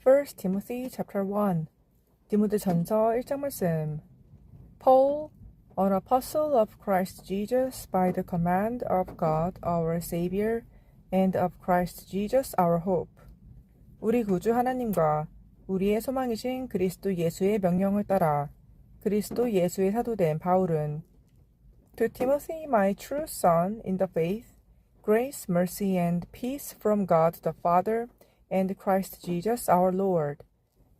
First Timothy chapter 1. 디모데전서 1장 말씀. Paul, an apostle of Christ Jesus by the command of God our Savior and of Christ Jesus our hope. 우리 구주 하나님과 우리의 소망이신 그리스도 예수의 명령을 따라 그리스도 예수의 사도된 바울은 To Timothy, my true son in the faith, grace, mercy, and peace from God the Father and Christ Jesus our Lord.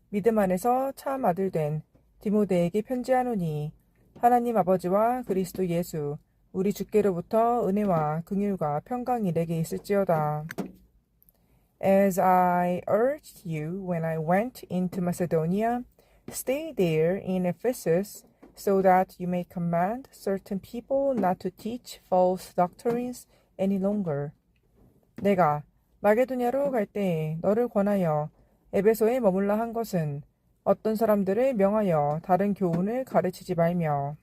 믿음 안에서 참 아들 된 디모데에게 편지하노니 하나님 아버지와 그리스도 예수 우리 주께로부터 은혜와 긍휼과 평강이 내게 있을지어다. As I urged you when I went into Macedonia, stay there in Ephesus, so that you may command certain people not to teach false doctrines any longer. 내가 마게도냐로 갈 때에 너를 권하여 에베소에 머물라 한 것은 어떤 사람들을 명하여 다른 교훈을 가르치지 말며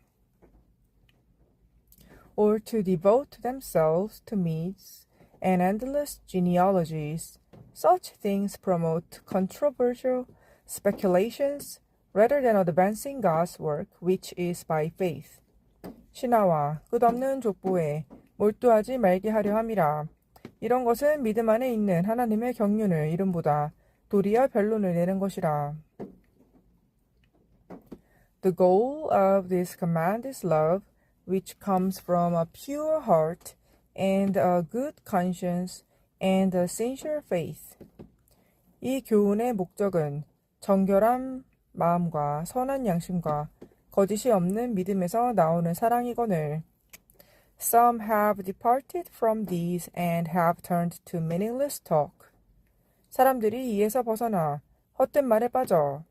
or to devote themselves to myths and endless genealogies. Such things promote controversial speculations rather than advancing God's work, which is by faith. 신하와 끝없는 족보에 몰두하지 말게 하려 함이라. 이런 것은 믿음 안에 있는 하나님의 경륜을 이름보다 도리어 변론을 내는 것이라. The goal of this command is love, which comes from a pure heart and a good conscience and a sincere faith. 이 교훈의 목적은 정결한 마음과 선한 양심과 거짓이 없는 믿음에서 나오는 사랑이거늘. Some have departed from these and have turned to meaningless talk. 사람들이 이에서 벗어나 헛된 말에 빠져.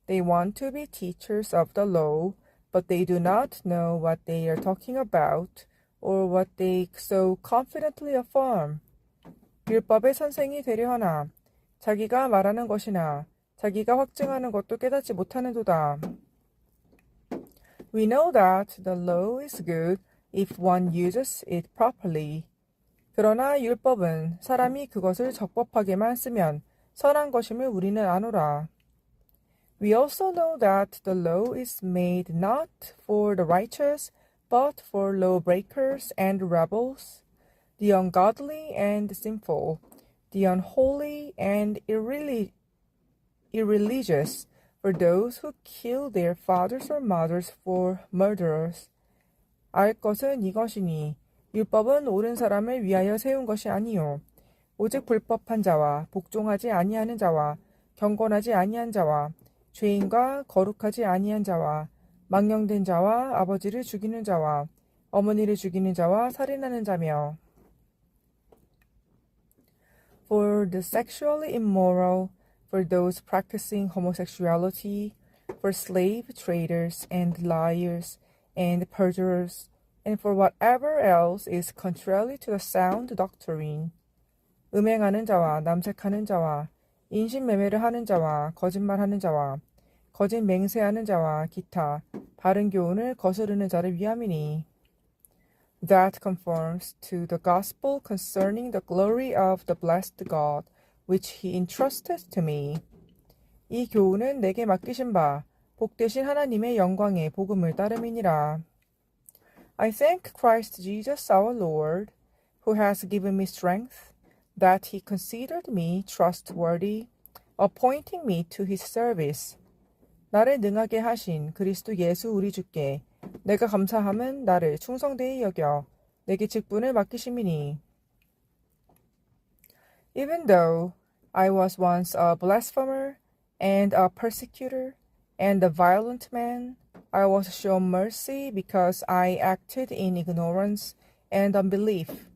They want to be teachers of the law, but they do not know what they are talking about or what they so confidently affirm. 율법의 선생이 되려 하나 자기가 말하는 것이나 자기가 확증하는 것도 깨닫지 못하는도다. We know that the law is good if one uses it properly. 그러나 율법은 사람이 그것을 적법하게만 쓰면 선한 것임을 우리는 아노라. We also know that the law is made not for the righteous, but for lawbreakers and rebels, the ungodly and sinful, the unholy and irreligious, for those who kill their fathers or mothers, for murderers. 알 것은 이것이니 율법은 옳은 사람을 위하여 세운 것이 아니요 오직 불법한 자와 복종하지 아니하는 자와 경건하지 아니한 자와 죄인과 거룩하지 아니한 자와 망령된 자와 아버지를 죽이는 자와 어머니를 죽이는 자와 살인하는 자며 For the sexually immoral, for those practicing homosexuality, for slave traders and liars and perjurers, and for whatever else is contrary to the sound doctrine. 음행하는 자와 남색하는 자와 인신매매를 하는 자와 거짓말하는 자와 거짓 맹세하는 자와 기타 바른 교훈을 거스르는 자를 위함이니. That conforms to the gospel concerning the glory of the blessed God, which he entrusted to me. 이 교훈은 내게 맡기신 바 복되신 하나님의 영광의 복음을 따름이니라. I thank Christ Jesus our Lord, who has given me strength, that he considered me trustworthy, appointing me to his service. 나를 능하게 하신 그리스도 예수 우리 주께 내가 감사함은 나를 충성되이 여겨 내게 직분을 맡기심이니. Even though I was once a blasphemer and a persecutor and a violent man, I was shown mercy because I acted in ignorance and unbelief.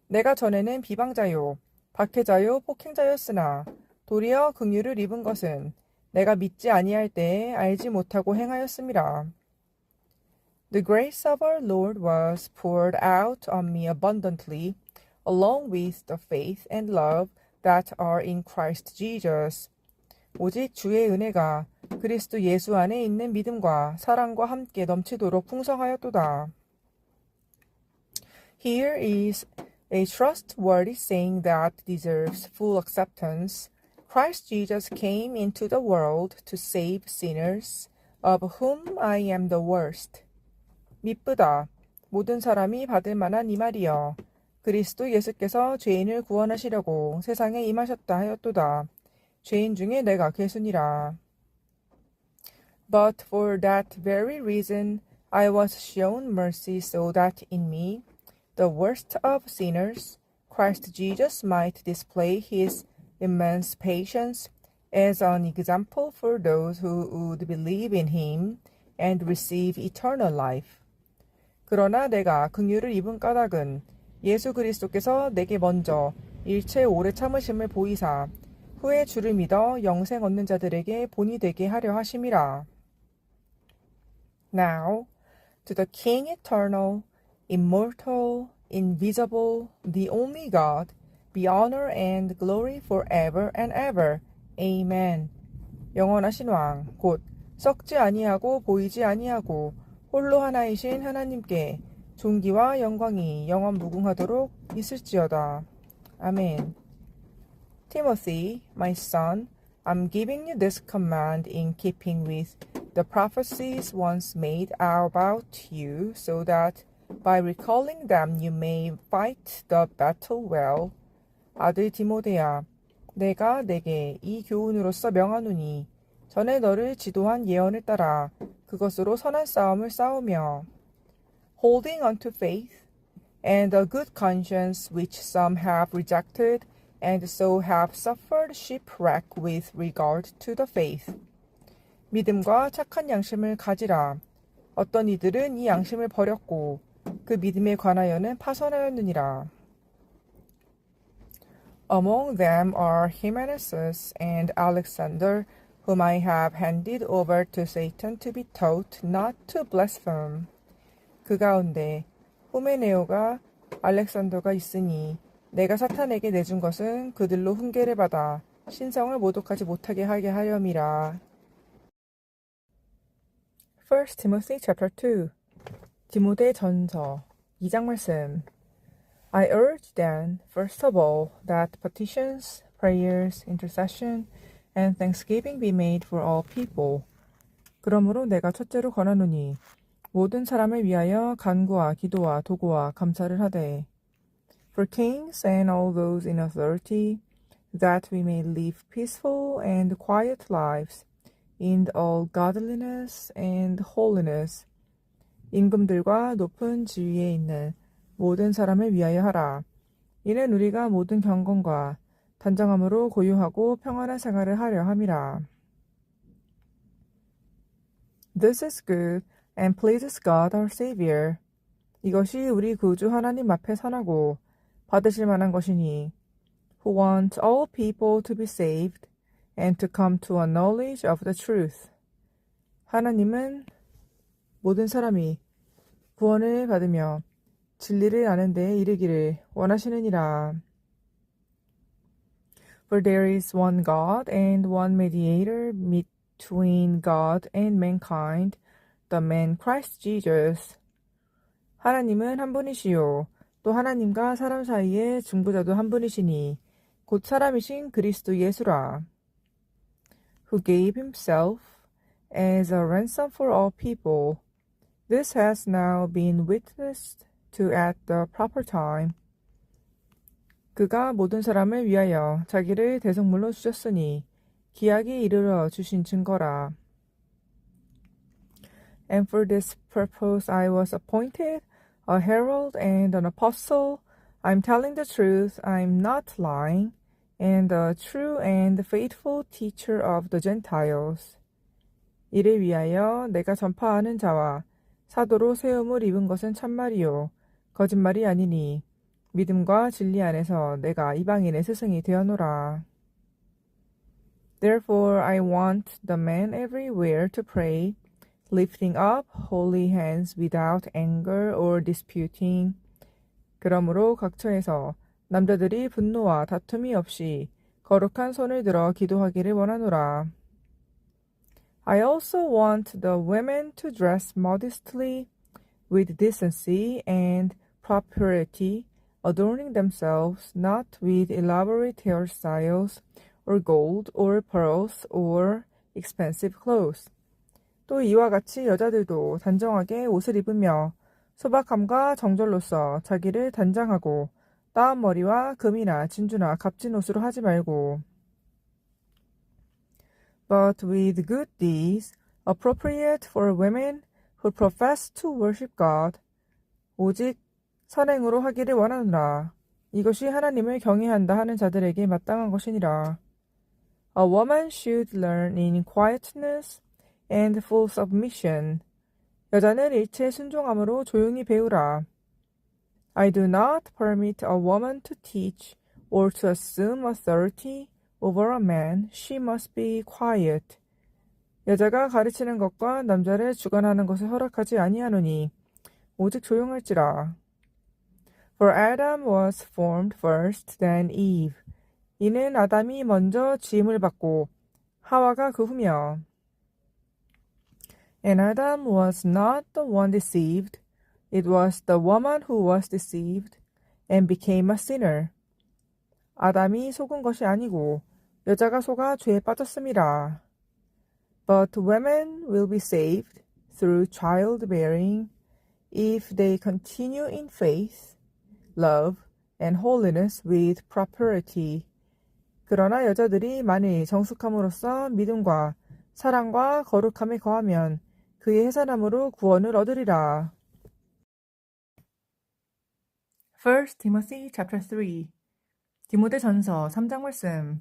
내가 전에는 비방자요, 박해자요, 폭행자였으나 도리어 긍휼을 입은 것은 내가 믿지 아니할 때에 알지 못하고 행하였음이라. The grace of our Lord was poured out on me abundantly, along with the faith and love that are in Christ Jesus. 오직 주의 은혜가 그리스도 예수 안에 있는 믿음과 사랑과 함께 넘치도록 풍성하였도다. Here is a trustworthy saying that deserves full acceptance. Christ Jesus came into the world to save sinners, of whom I am the worst. 미쁘다. 모든 사람이 받을 만한 이 말이여. 그리스도 예수께서 죄인을 구원하시려고 세상에 임하셨다 하였도다. 죄인 중에 내가 괴순이라. But for that very reason I was shown mercy so that in me, the worst of sinners, Christ Jesus might display his immense patience as an example for those who would believe in him and receive eternal life. 그러나 내가 긍휼을 입은 까닭은 예수 그리스도께서 내게 먼저 일체 오래 참으심을 보이사 후에 주를 믿어 영생 얻는 자들에게 본이 되게 하려 하심이라. Now, to the King eternal, immortal, invisible, the only God, be honor and glory forever and ever. Amen. 영원하신 왕, 곧 썩지 아니하고 보이지 아니하고 홀로 하나이신 하나님께 존귀와 영광이 영원 무궁하도록 있을지어다. 아멘. Timothy, my son, I'm giving you this command in keeping with the prophecies once made about you, so that by recalling them you may fight the battle well. 아들 디모데야, 내가 내게 이 교훈으로서 명하노니 전에 너를 지도한 예언을 따라 그것으로 선한 싸움을 싸우며 holding unto faith and a good conscience which some have rejected and so have suffered shipwreck with regard to the faith. 믿음과 착한 양심을 가지라. 어떤 이들은 이 양심을 버렸고 그 믿음에 관하여는 파손하였느니라. Among them are Hymenaeus and Alexander, whom I have handed over to Satan to be taught not to blaspheme. 그 가운데 후메네오가 알렉산더가 있으니 내가 사탄에게 내준 것은 그들로 훈계를 받아 신성을 모독하지 못하게 하게 하렴이라. 1 Timothy chapter 2 디모데 전서 2장 말씀. I urge then, first of all, that petitions, prayers, intercession, and thanksgiving be made for all people. 그러므로 내가 첫째로 권하노니 모든 사람을 위하여 간구와 기도와 도구와 감사를 하되 for kings and all those in authority, that we may live peaceful and quiet lives in all godliness and holiness. 임금들과 높은 지위에 있는 모든 사람을 위하여 하라. 이는 우리가 모든 경건과 단정함으로 고요하고 평안한 생활을 하려 함이라. This is good and pleases God our Savior. 이것이 우리 구주 하나님 앞에 선하고 받으실 만한 것이니 who want all people to be saved and to come to a knowledge of the truth. 하나님은 모든 사람이 구원을 받으며 진리를 아는 데에 이르기를 원하시느니라. For there is one God and one mediator between God and mankind, the man Christ Jesus. 하나님은 한 분이시요 또 하나님과 사람 사이의 중보자도 한 분이시니 곧 사람이신 그리스도 예수라. Who gave himself as a ransom for all people. This has now been witnessed to at the proper time. 그가 모든 사람을 위하여 자기를 대속물로 주셨으니 기약이 이르러 주신 증거라. And for this purpose I was appointed a herald and an apostle. I'm telling the truth, I'm not lying, and a true and faithful teacher of the Gentiles. 이를 위하여 내가 전파하는 자와 사도로 세움을 입은 것은 참말이요 거짓말이 아니니 믿음과 진리 안에서 내가 이방인의 스승이 되어노라. Therefore I want the men everywhere to pray, lifting up holy hands without anger or disputing. 그러므로 각처에서 남자들이 분노와 다툼이 없이 거룩한 손을 들어 기도하기를 원하노라. I also want the women to dress modestly, with decency and propriety, adorning themselves not with elaborate hairstyles or gold, or pearls, or expensive clothes. 또 이와 같이 여자들도 단정하게 옷을 입으며 소박함과 정절로서 자기를 단장하고 따은 머리와 금이나 진주나 값진 옷으로 하지 말고 but with good deeds appropriate for women who profess to worship God 오직 선행으로 하기를 원하노라. 이것이 하나님을 경외한다 하는 자들에게 마땅한 것이니라. A woman should learn in quietness and full submission. 여자는 일체 순종함으로 조용히 배우라. I do not permit a woman to teach or to assume authority over a man. She must be quiet. 여자가 가르치는 것과 남자를 주관하는 것을 허락하지 아니하노니 오직 조용할지라. For Adam was formed first, then Eve. 이는 아담이 먼저 지음을 받고 하와가 그 후며. And Adam was not the one deceived. It was the woman who was deceived and became a sinner. 아담이 속은 것이 아니고 여자가 속아 죄에 빠졌음이라. But women will be saved through childbearing if they continue in faith, love, and holiness with propriety. 그러나 여자들이 만일 정숙함으로써 믿음과 사랑과 거룩함에 거하면 그의 해산함으로 구원을 얻으리라. 1 Timothy chapter 3 디모데전서 3장 말씀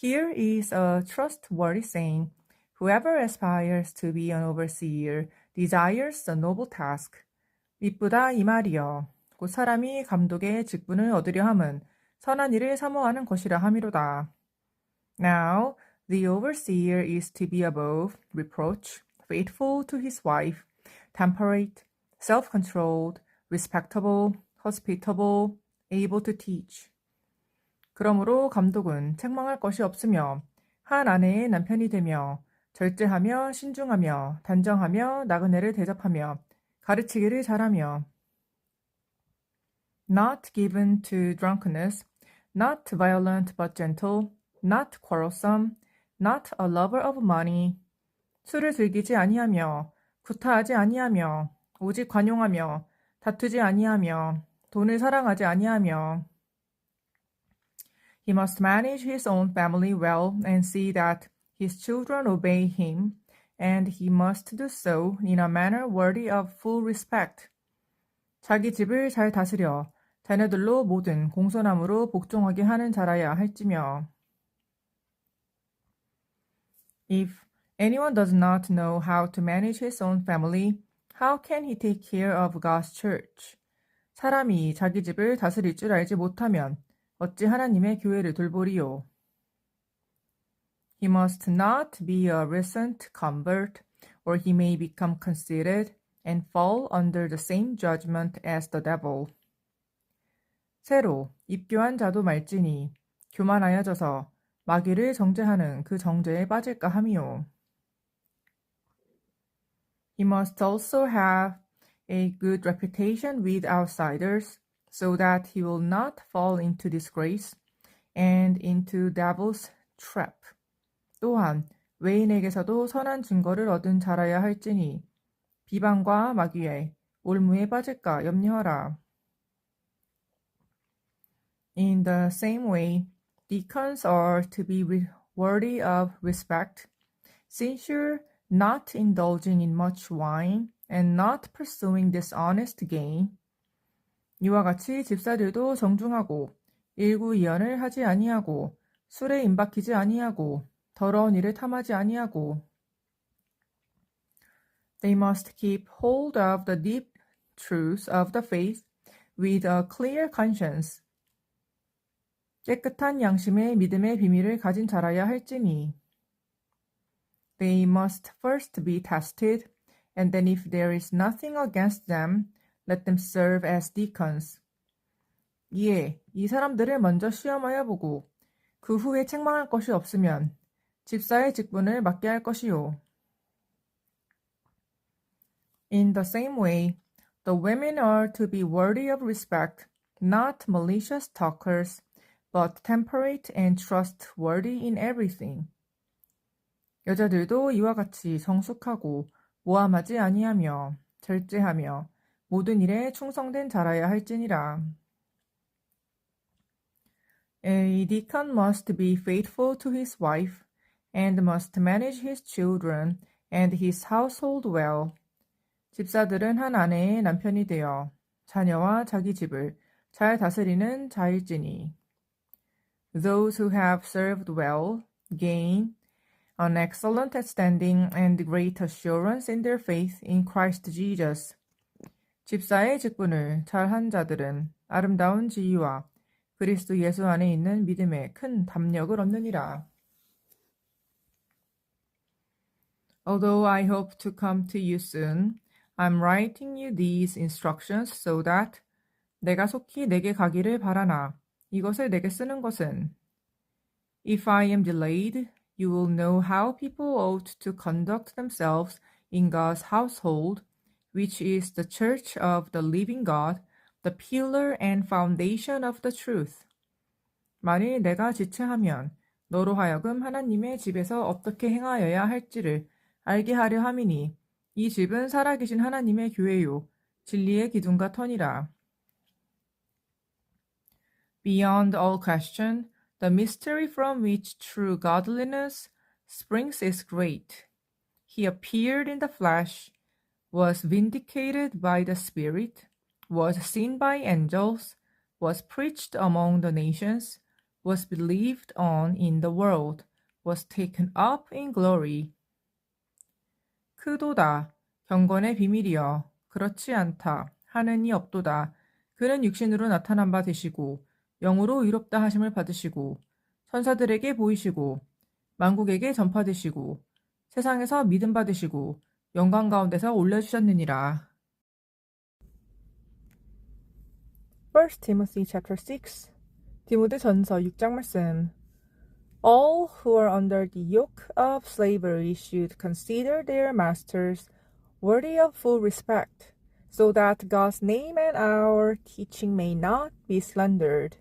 Here is a trustworthy saying, whoever aspires to be an overseer desires a noble task. 미쁘다 이 말이여. 곧 사람이 감독의 직분을 얻으려 함은 선한 일을 사모하는 것이라 함이로다. Now, the overseer is to be above reproach, faithful to his wife, temperate, self-controlled, respectable, hospitable, able to teach. 그러므로 감독은 책망할 것이 없으며 한 아내의 남편이 되며 절제하며 신중하며 단정하며 나그네를 대접하며 가르치기를 잘하며 not given to drunkenness, not violent but gentle, not quarrelsome, not a lover of money. 술을 즐기지 아니하며 구타하지 아니하며 오직 관용하며 다투지 아니하며 돈을 사랑하지 아니하며 He must manage his own family well and see that his children obey him, and he must do so in a manner worthy of full respect. 자기 집을 잘 다스려 자녀들로 모든 공손함으로 복종하게 하는 자라야 할지며. If anyone does not know how to manage his own family, how can he take care of God's church? 사람이 자기 집을 다스릴 줄 알지 못하면 어찌 하나님의 교회를 돌보리요? He must not be a recent convert, or he may become conceited and fall under the same judgment as the devil. 새로 입교한 자도 말지니 교만하여져서 마귀를 정죄하는 그 정죄에 빠질까 함이요. He must also have a good reputation with outsiders, so that he will not fall into disgrace and into devil's trap. 또한 외인에게서도 선한 증거를 얻은 자라야 할지니 비방과 마귀의 올무에 빠질까 염려하라. In the same way, deacons are to be worthy of respect, sincere, not indulging in much wine, and not pursuing dishonest gain. 이와 같이 집사들도 정중하고 일구이연을 하지 아니하고 술에 임박히지 아니하고 더러운 일을 탐하지 아니하고 They must keep hold of the deep truths of the faith with a clear conscience. 깨끗한 양심의 믿음의 비밀을 가진 자라야 할지니 They must first be tested, and then if there is nothing against them, let them serve as deacons. 이에 이 사람들을 먼저 시험하여 보고 그 후에 책망할 것이 없으면 집사의 직분을 맡게 할 것이요. In the same way, the women are to be worthy of respect, not malicious talkers, but temperate and trustworthy in everything. 여자들도 이와 같이 성숙하고 모함하지 아니하며 절제하며 모든 일에 충성된 자라야 할지니라. A deacon must be faithful to his wife, and must manage his children and his household well. 집사들은 한 아내의 남편이 되어 자녀와 자기 집을 잘 다스리는 자일지니. Those who have served well gain an excellent standing and great assurance in their faith in Christ Jesus. 집사의 직분을 잘한 자들은 아름다운 지위와 그리스도 예수 안에 있는 믿음에 큰 담력을 얻느니라. Although I hope to come to you soon, I'm writing you these instructions so that 내가 속히 내게 가기를 바라나 이것을 내게 쓰는 것은 If I am delayed, you will know how people ought to conduct themselves in God's household, which is the church of the living God, the pillar and foundation of the truth. 만일 내가 지체하면 너로 하여금 하나님의 집에서 어떻게 행하여야 할지를 알게 하려 함이니 이 집은 살아계신 하나님의 교회요 진리의 기둥과 터니라. Beyond all question, the mystery from which true godliness springs is great. He appeared in the flesh, was vindicated by the Spirit, was seen by angels, was preached among the nations, was believed on in the world, was taken up in glory. 크도다, 경건의 비밀이여, 그렇지 않다, 하는이 없도다. 그는 육신으로 나타난 바 되시고, 영으로 의롭다 하심을 받으시고, 천사들에게 보이시고, 만국에게 전파되시고, 세상에서 믿음 받으시고, 영광 가운데서 올려주셨느니라. 1 Timothy chapter 6 디모데전서 6장 말씀. All who are under the yoke of slavery should consider their masters worthy of full respect, so that God's name and our teaching may not be slandered.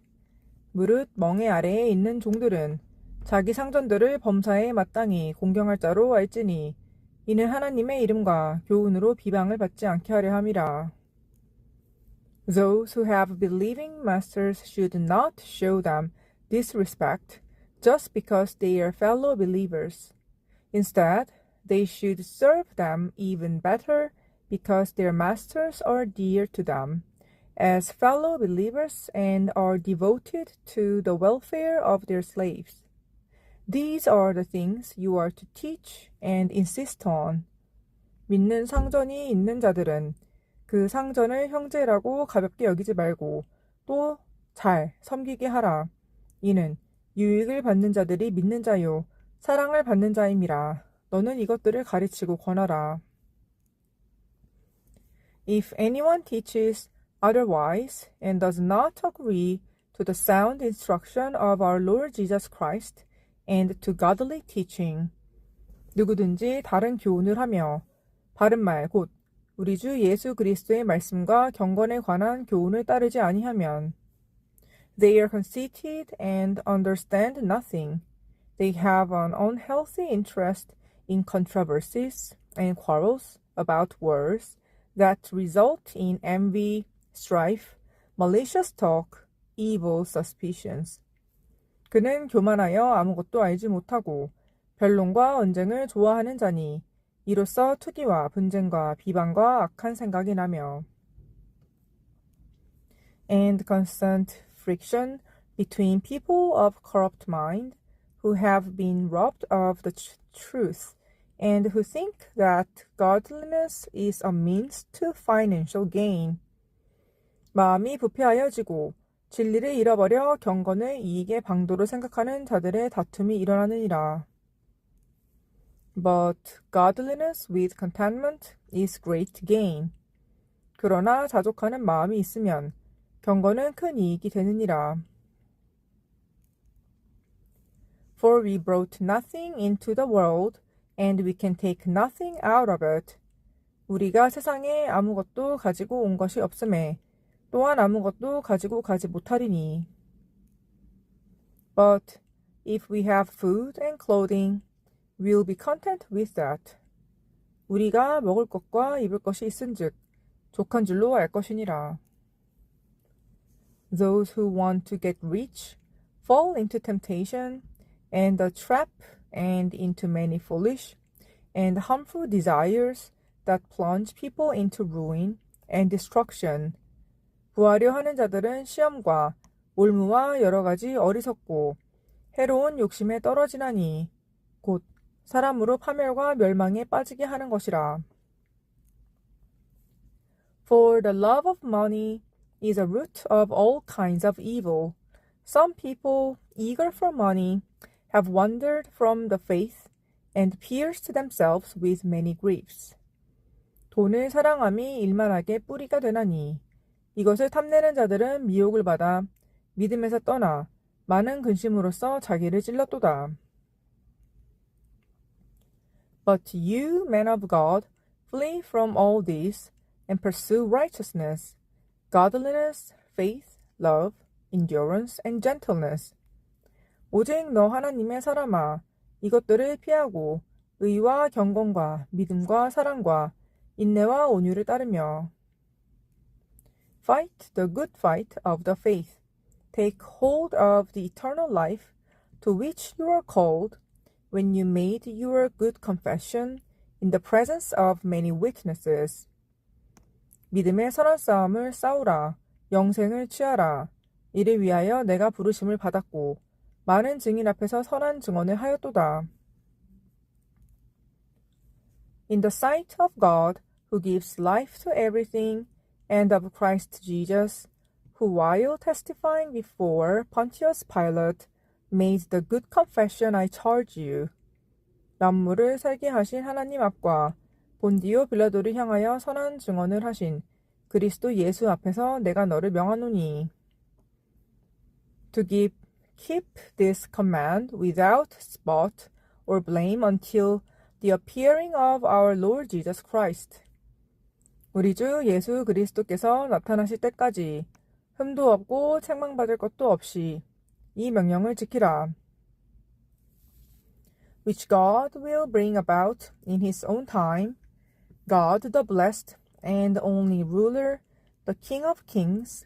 무릇 멍에 아래에 있는 종들은 자기 상전들을 범사에 마땅히 공경할 자로 알지니 이는 하나님의 이름과 교훈으로 비방을 받지 않게 하려 함이라. Those who have believing masters should not show them disrespect just because they are fellow believers. Instead, they should serve them even better because their masters are dear to them, as fellow believers and are devoted to the welfare of their slaves. These are the things you are to teach and insist on. 믿는 상전이 있는 자들은 그 상전을 형제라고 가볍게 여기지 말고 또 잘 섬기게 하라. 이는 유익을 받는 자들이 믿는 자요 사랑을 받는 자임이라. 너는 이것들을 가르치고 권하라. If anyone teaches otherwise and does not agree to the sound instruction of our Lord Jesus Christ and to godly teaching, 누구든지 다른 교훈을 하며 바른 말 곧 우리 주 예수 그리스도의 말씀과 경건에 관한 교훈을 따르지 아니하면 They are conceited and understand nothing. They have an unhealthy interest in controversies and quarrels about words that result in envy, strife, malicious talk, evil suspicions. 그는 교만하여 아무것도 알지 못하고 변론과 언쟁을 좋아하는 자니 이로써 투기와 분쟁과 비방과 악한 생각이 나며 and constant friction between people of corrupt mind who have been robbed of the truth and who think that godliness is a means to financial gain. 마음이 부패하여지고 진리를 잃어버려 경건을 이익의 방도로 생각하는 자들의 다툼이 일어나느니라. But godliness with contentment is great gain. 그러나 자족하는 마음이 있으면 경건은 큰 이익이 되느니라. For we brought nothing into the world, and we can take nothing out of it. 우리가 세상에 아무것도 가지고 온 것이 없음에 또한 아무것도 가지고 가지 못하리니. But if we have food and clothing, we'll be content with that. 우리가 먹을 것과 입을 것이 있은즉 족한 줄로 알 것이니라. Those who want to get rich fall into temptation and a trap and into many foolish and harmful desires that plunge people into ruin and destruction. 구하려 하는 자들은 시험과 올무와 여러 가지 어리석고 해로운 욕심에 떨어지나니 곧 사람으로 파멸과 멸망에 빠지게 하는 것이라. For the love of money is a root of all kinds of evil. Some people, eager for money, have wandered from the faith and pierced themselves with many griefs. 돈을 사랑함이 일만하게 뿌리가 되나니 이것을 탐내는 자들은 미혹을 받아 믿음에서 떠나 많은 근심으로써 자기를 찔렀도다. But you, men of God, flee from all this and pursue righteousness, godliness, faith, love, endurance, and gentleness. 오직 너 하나님의 사람아, 이것들을 피하고 의와 경건과 믿음과 사랑과 인내와 온유를 따르며 Fight the good fight of the faith. Take hold of the eternal life to which you are called when you made your good confession in the presence of many witnesses. 믿음의 선한 싸움을 싸우라. 영생을 취하라. 이를 위하여 내가 부르심을 받았고 많은 증인 앞에서 선한 증언을 하였도다. In the sight of God, who gives life to everything, and of Christ Jesus, who while testifying before Pontius Pilate, made the good confession I charge you. 만물을 살게 하신 하나님 앞과 본디오 빌라도를 향하여 선한 증언을 하신 그리스도 예수 앞에서 내가 너를 명하노니. To keep this command without spot or blame until the appearing of our Lord Jesus Christ. 우리 주 예수 그리스도께서 나타나실 때까지 흠도 없고 책망받을 것도 없이 이 명령을 지키라. Which God will bring about in His own time, God the blessed and only ruler, the King of kings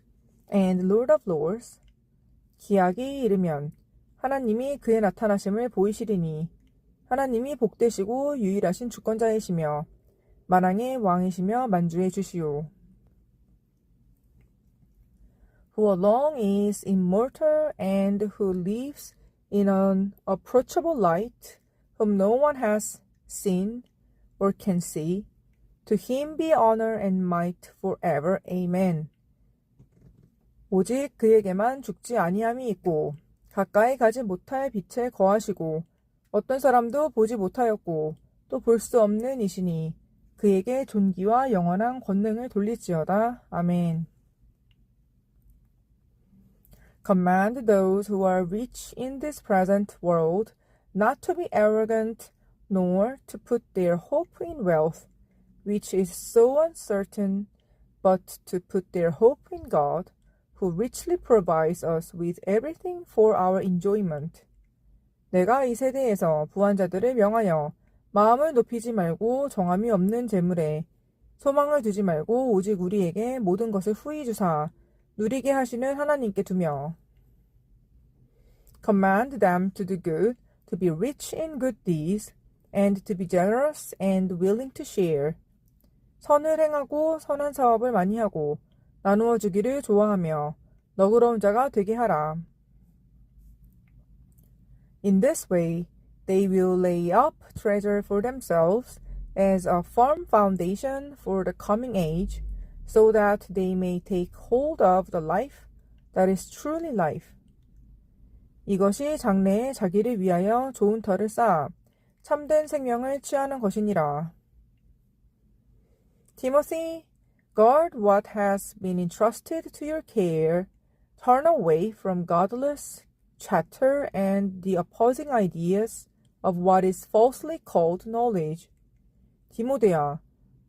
and Lord of lords. 기약이 이르면 하나님이 그의 나타나심을 보이시리니 하나님이 복되시고 유일하신 주권자이시며 만왕의 왕이시며 만주의 주시오. Who alone is immortal and who lives in an approachable light, whom no one has seen or can see, to him be honor and might forever. Amen. 오직 그에게만 죽지 아니함이 있고 가까이 가지 못할 빛에 거하시고 어떤 사람도 보지 못하였고 또 볼 수 없는 이시니 그에게 존귀와 영원한 권능을 돌릴지어다. 아멘. Command those who are rich in this present world not to be arrogant, nor to put their hope in wealth, which is so uncertain, but to put their hope in God, who richly provides us with everything for our enjoyment. 내가 이 세대에서 부한 자들을 명하여 마음을 높이지 말고 정함이 없는 재물에 소망을 두지 말고 오직 우리에게 모든 것을 후히 주사 누리게 하시는 하나님께 두며 Command them to do good, to be rich in good deeds, and to be generous and willing to share. 선을 행하고 선한 사업을 많이 하고 나누어 주기를 좋아하며 너그러운 자가 되게 하라. In this way, they will lay up treasure for themselves as a firm foundation for the coming age, so that they may take hold of the life that is truly life. 이것이 장래에 자기를 위하여 좋은 터를 쌓아 참된 생명을 취하는 것이니라. Timothy, guard what has been entrusted to your care. Turn away from godless chatter and the opposing ideas of what is falsely called knowledge. 디모데야,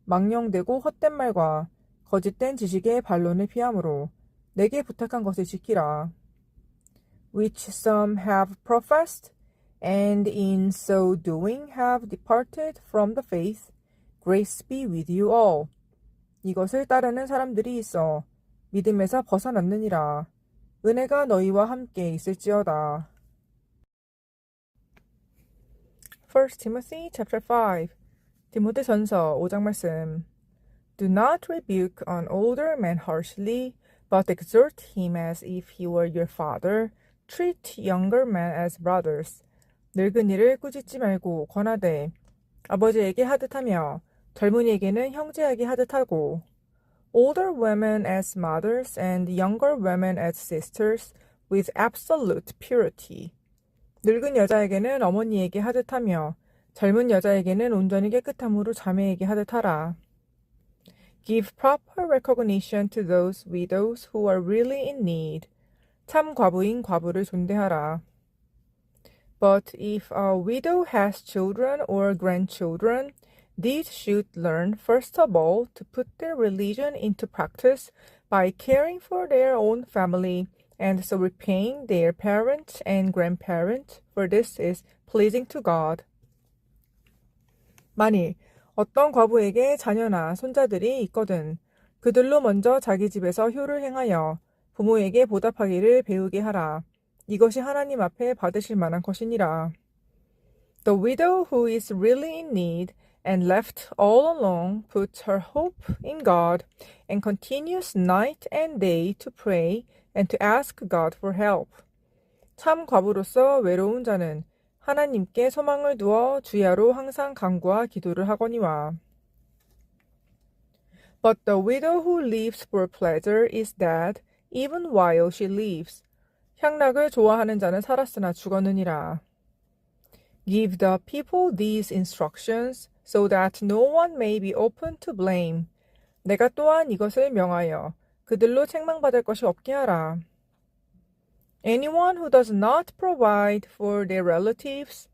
망령되고 헛된 말과 거짓된 지식의 반론을 피함으로 내게 부탁한 것을 지키라. which some have professed, and in so doing have departed from the faith. Grace be with you all. 이것을 따르는 사람들이 있어 믿음에서 벗어났느니라. 은혜가 너희와 함께 있을지어다. 1 Timothy chapter 5 디모데전서 5장 말씀. Do not rebuke an older man harshly, but exhort him as if he were your father. Treat younger men as brothers. 늙은이를 꾸짖지 말고 권하되 아버지에게 하듯하며 젊은이에게는 형제에게 하듯하고. Older women as mothers and younger women as sisters with absolute purity. 늙은 여자에게는 어머니에게 하듯하며 젊은 여자에게는 온전히 깨끗함으로 자매에게 하듯하라. Give proper recognition to those widows who are really in need. 참 과부인 과부를 존대하라. But if a widow has children or grandchildren, these should learn first of all to put their religion into practice by caring for their own family and so repaying their parents and grandparents, for this is pleasing to God. 만일 어떤 과부에게 자녀나 손자들이 있거든 그들로 먼저 자기 집에서 효를 행하여 부모에게 보답하기를 배우게 하라. 이것이 하나님 앞에 받으실 만한 것이니라. The widow who is really in need and left all alone puts her hope in God and continues night and day to pray and to ask God for help. 참 과부로서 외로운 자는 하나님께 소망을 두어 주야로 항상 간구와 기도를 하거니와. But the widow who lives for pleasure is dead even while she lives. 향락을 좋아하는 자는 살았으나 죽었느니라. Give the people these instructions so that no one may be open to blame. 내가 또한 이것을 명하여 그들로 책망받을 것이 없게 하라. Anyone who does not provide for their relatives,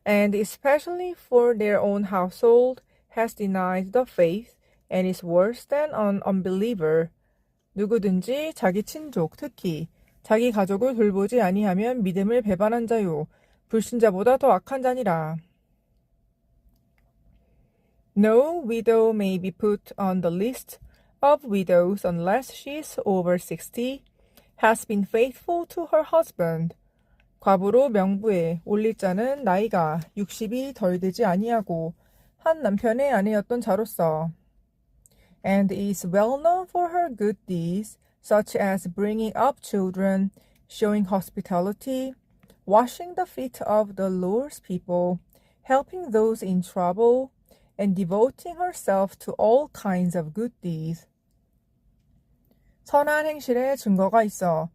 and especially for their own household, has denied the faith and is worse than an unbeliever. 누구든지 자기 친족, 특히 자기 가족을 돌보지 아니하면 믿음을 배반한 자요, 불신자보다 더 악한 자니라. No widow may be put on the list of widows unless she is over 60, has been faithful to her husband. 과부로 명부에 올릴 자는 나이가 60이 덜 되지 아니하고 한 남편의 아내였던 자로서 and is well known for her good deeds, such as bringing up children, showing hospitality, washing the feet of the Lord's people, helping those in trouble, and devoting herself to all kinds of good deeds. 선한 행실에 증거가 있어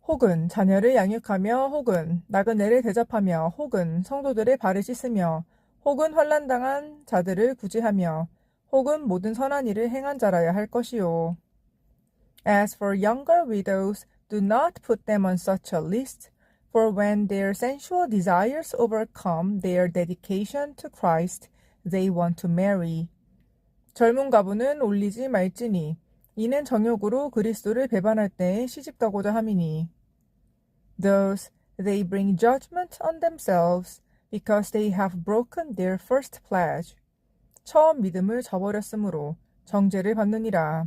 혹은 자녀를 양육하며 혹은 나그네를 대접하며 혹은 성도들의 발을 씻으며 혹은 환난당한 자들을 구제하며 혹은 모든 선한 일을 행한 자라야 할 것이요. As for younger widows, do not put them on such a list, for when their sensual desires overcome their dedication to Christ, they want to marry. 젊은 과부는 올리지 말지니 이는 정욕으로 그리스도를 배반할 때에 시집가고자 함이니. Thus they bring judgment on themselves because they have broken their first pledge. 처음 믿음을 저버렸으므로 정죄를 받느니라.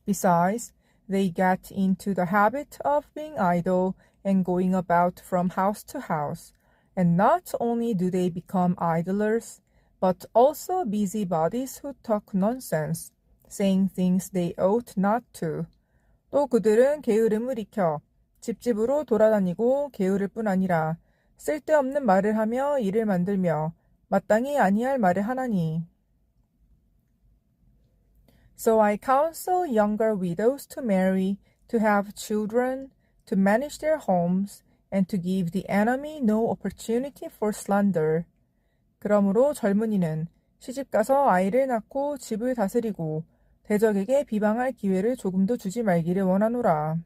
Besides, they get into the habit of being idle and going about from house to house, and not only do they become idlers, but also busybodies who talk nonsense, saying things they ought not to. 또 그들은 게으름을 익혀 집집으로 돌아다니고 게으를 뿐 아니라 쓸데없는 말을 하며 일을 만들며 마땅히 아니할 말을 하나니. So I counsel younger widows to marry, to have children, to manage their homes, and to give the enemy no opportunity for slander. 그러므로 젊은이는 시집가서 아이를 낳고 집을 다스리고 대적에게 비방할 기회를 조금도 주지 말기를 원하노라.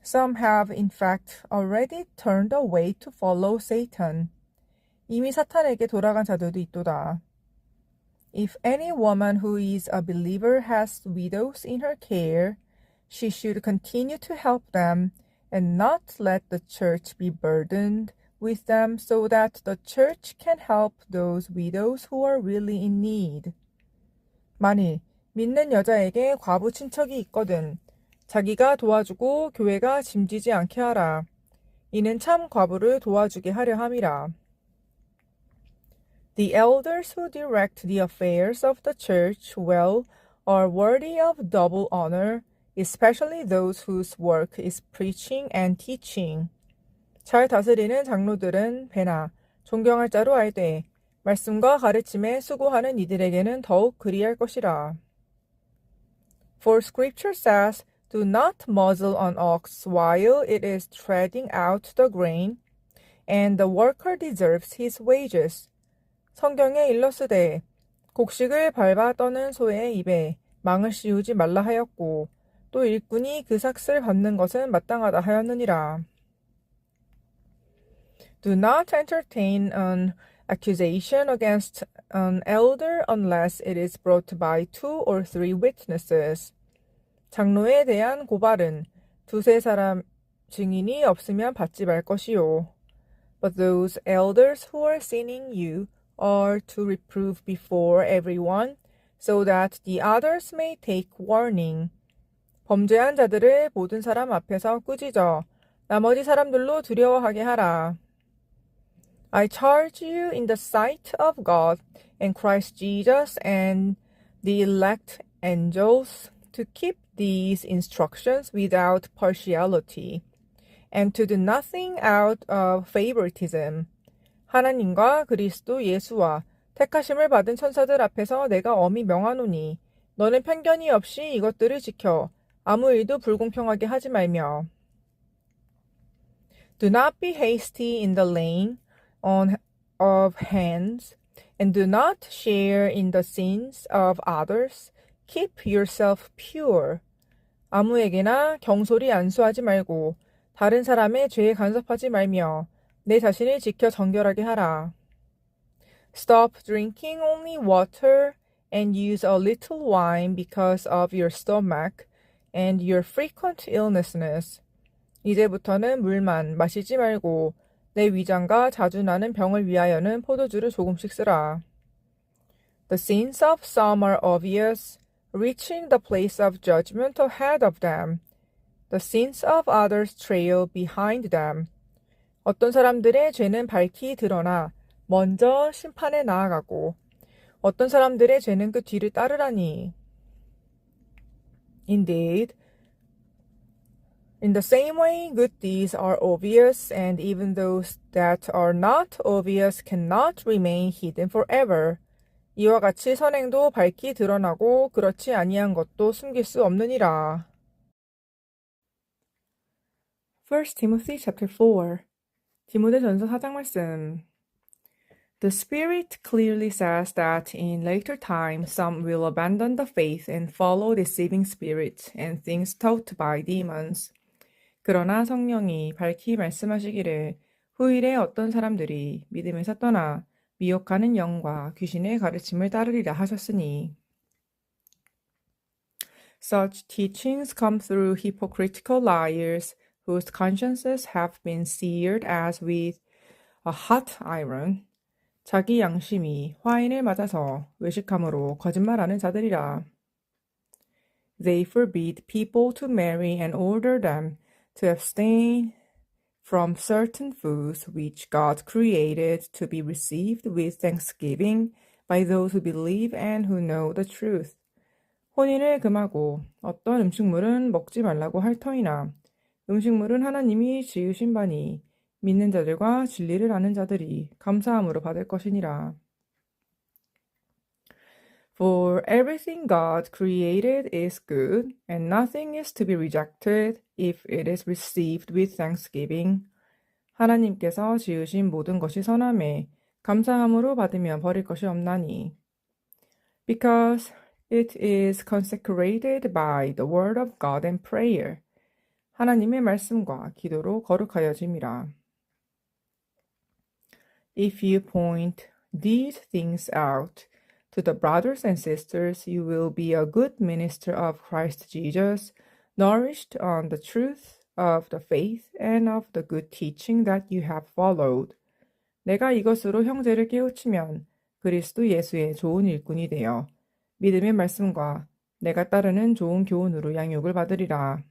Some have in fact already turned away to follow Satan. 이미 사탄에게 돌아간 자들도 있도다. If any woman who is a believer has widows in her care, she should continue to help them and not let the church be burdened with them so that the church can help those widows who are really in need. 만일 믿는 여자에게 과부 친척이 있거든 자기가 도와주고 교회가 짐지지 않게 하라. 이는 참 과부를 도와주게 하려 함이라. The elders who direct the affairs of the church well are worthy of double honor, especially those whose work is preaching and teaching. 잘 다스리는 장로들은 배나 존경할 자로 알되 말씀과 가르침에 수고하는 이들에게는 더욱 그리할 것이라. For scripture says, Do not muzzle an ox while it is treading out the grain, and the worker deserves his wages. 성경에 일렀으되 곡식을 밟아 떠는 소의 입에 망을 씌우지 말라 하였고 또 일꾼이 그 삭슬 받는 것은 마땅하다 하였느니라. Do not entertain an accusation against an elder unless it is brought by 2 or 3 witnesses. 장로에 대한 고발은 2-3 사람 증인이 없으면 받지 말 것이요. But those elders who are sinning you are to reprove before everyone, so that the others may take warning. 범죄한 자들을 모든 사람 앞에서 꾸짖어 나머지 사람들로 두려워하게 하라. I charge you in the sight of God and Christ Jesus and the elect angels to keep these instructions without partiality, and to do nothing out of favoritism. 하나님과 그리스도 예수와 택하심을 받은 천사들 앞에서 내가 엄히 명하노니 너는 편견이 없이 이것들을 지켜 아무 일도 불공평하게 하지 말며. Do not be hasty in the laying on of hands, and do not share in the sins of others. Keep yourself pure. 아무에게나 경솔히 안수하지 말고 다른 사람의 죄에 간섭하지 말며 내 자신을 지켜 정결하게 하라. Stop drinking only water and use a little wine because of your stomach and your frequent illnesses. 이제부터는 물만 마시지 말고 내 위장과 자주 나는 병을 위하여는 포도주를 조금씩 쓰라. The sins of some are obvious, reaching the place of judgment ahead of them. The sins of others trail behind them. 어떤 사람들의 죄는 밝히 드러나 먼저 심판에 나아가고 어떤 사람들의 죄는 그 뒤를 따르라니. Indeed, in the same way, good deeds are obvious, and even those that are not obvious cannot remain hidden forever. 이와 같이 선행도 밝히 드러나고 그렇지 아니한 것도 숨길 수 없느니라. 1 Timothy chapter 4. 디모데전서 4장 말씀. The Spirit clearly says that in later times some will abandon the faith and follow deceiving spirits and things taught by demons. 그러나 성령이 밝히 말씀하시기를 후일에 어떤 사람들이 믿음에서 떠나 미혹하는 영과 귀신의 가르침을 따르리라 하셨으니. Such teachings come through hypocritical liars whose consciences have been seared as with a hot iron. 자기 양심이 화인을 맞아서 외식함으로 거짓말하는 자들이라. They forbid people to marry and order them to abstain from certain foods which God created to be received with thanksgiving by those who believe and who know the truth. 혼인을 금하고 어떤 음식물은 먹지 말라고 할 터이나 음식물은 하나님이 지으신 바니 믿는 자들과 진리를 아는 자들이 감사함으로 받을 것이니라. For everything God created is good, and nothing is to be rejected if it is received with thanksgiving. 하나님께서 지으신 모든 것이 선함에 감사함으로 받으며 버릴 것이 없나니. Because it is consecrated by the word of God and prayer. 하나님의 말씀과 기도로 거룩하여짐이라. If you point these things out to the brothers and sisters, you will be a good minister of Christ Jesus, nourished on the truth of the faith and of the good teaching that you have followed. 내가 이것으로 형제를 깨우치면 그리스도 예수의 좋은 일꾼이 되어 믿음의 말씀과 내가 따르는 좋은 교훈으로 양육을 받으리라.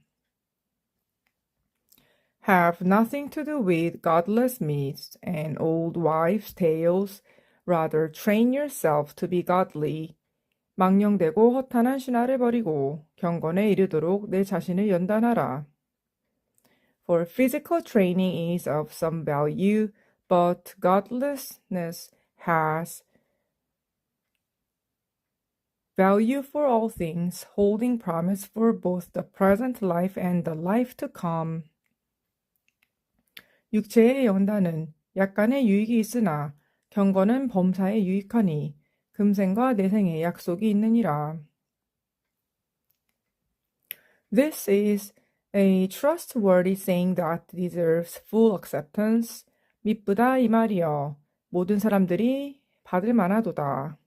Have nothing to do with godless myths and old wives' tales. Rather, train yourself to be godly. 망령되고 허탄한 신화를 버리고 경건에 이르도록 내 자신을 연단하라. For physical training is of some value, but godlessness has value for all things, holding promise for both the present life and the life to come. 육체의 연단은 약간의 유익이 있으나 경건은 범사에 유익하니 금생과 내생에 약속이 있느니라. This is a trustworthy saying that deserves full acceptance. 미쁘다 이 말이여. 모든 사람들이 받을 만하도다.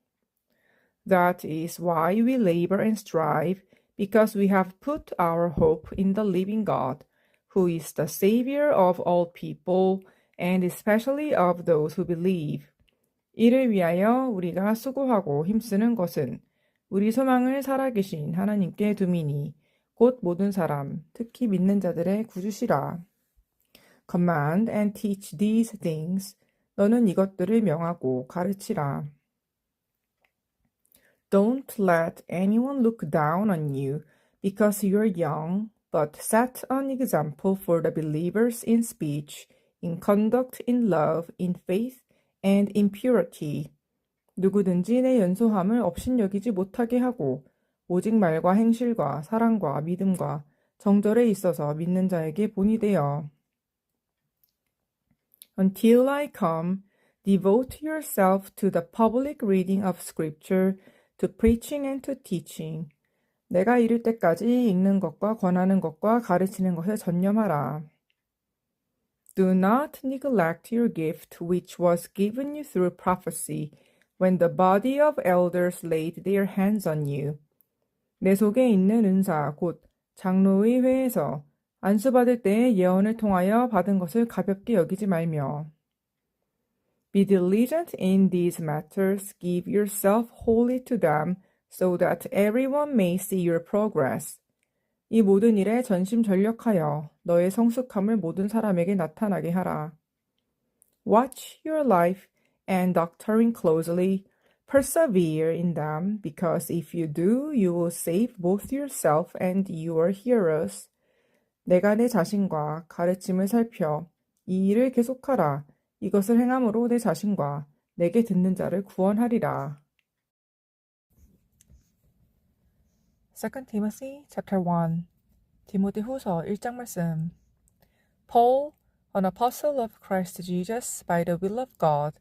That is why we labor and strive, because we have put our hope in the living God, who is the Savior of all people, and especially of those who believe. 이를 위하여 우리가 수고하고 힘쓰는 것은 우리 소망을 살아계신 하나님께 둠이니 곧 모든 사람, 특히 믿는 자들의 구주시라. Command and teach these things. 너는 이것들을 명하고 가르치라. Don't let anyone look down on you because you are young, but set an example for the believers in speech, in conduct, in love, in faith, and in purity. 누구든지 내 연소함을 업신여기지 못하게 하고 오직 말과 행실과 사랑과 믿음과 정절에 있어서 믿는 자에게 본이 되어. Until I come, devote yourself to the public reading of Scripture, to preaching and to teaching. 내가 이를 때까지 읽는 것과 권하는 것과 가르치는 것에 전념하라. Do not neglect your gift which was given you through prophecy, when the body of elders laid their hands on you. 내 속에 있는 은사 곧 장로의 회에서 안수받을 때의 예언을 통하여 받은 것을 가볍게 여기지 말며. Be diligent in these matters, give yourself wholly to them, so that everyone may see your progress. 이 모든 일에 전심전력하여 너의 성숙함을 모든 사람에게 나타나게 하라. Watch your life and doctrine closely. Persevere in them, because if you do, you will save both yourself and your hearers. 내가 내 자신과 가르침을 살펴 이 일을 계속하라. 이것을 행함으로 내 자신과 내게 듣는 자를 구원하리라. 2 Timothy chapter 1 디모데후서 1장 말씀. Paul, an apostle of Christ Jesus by the will of God,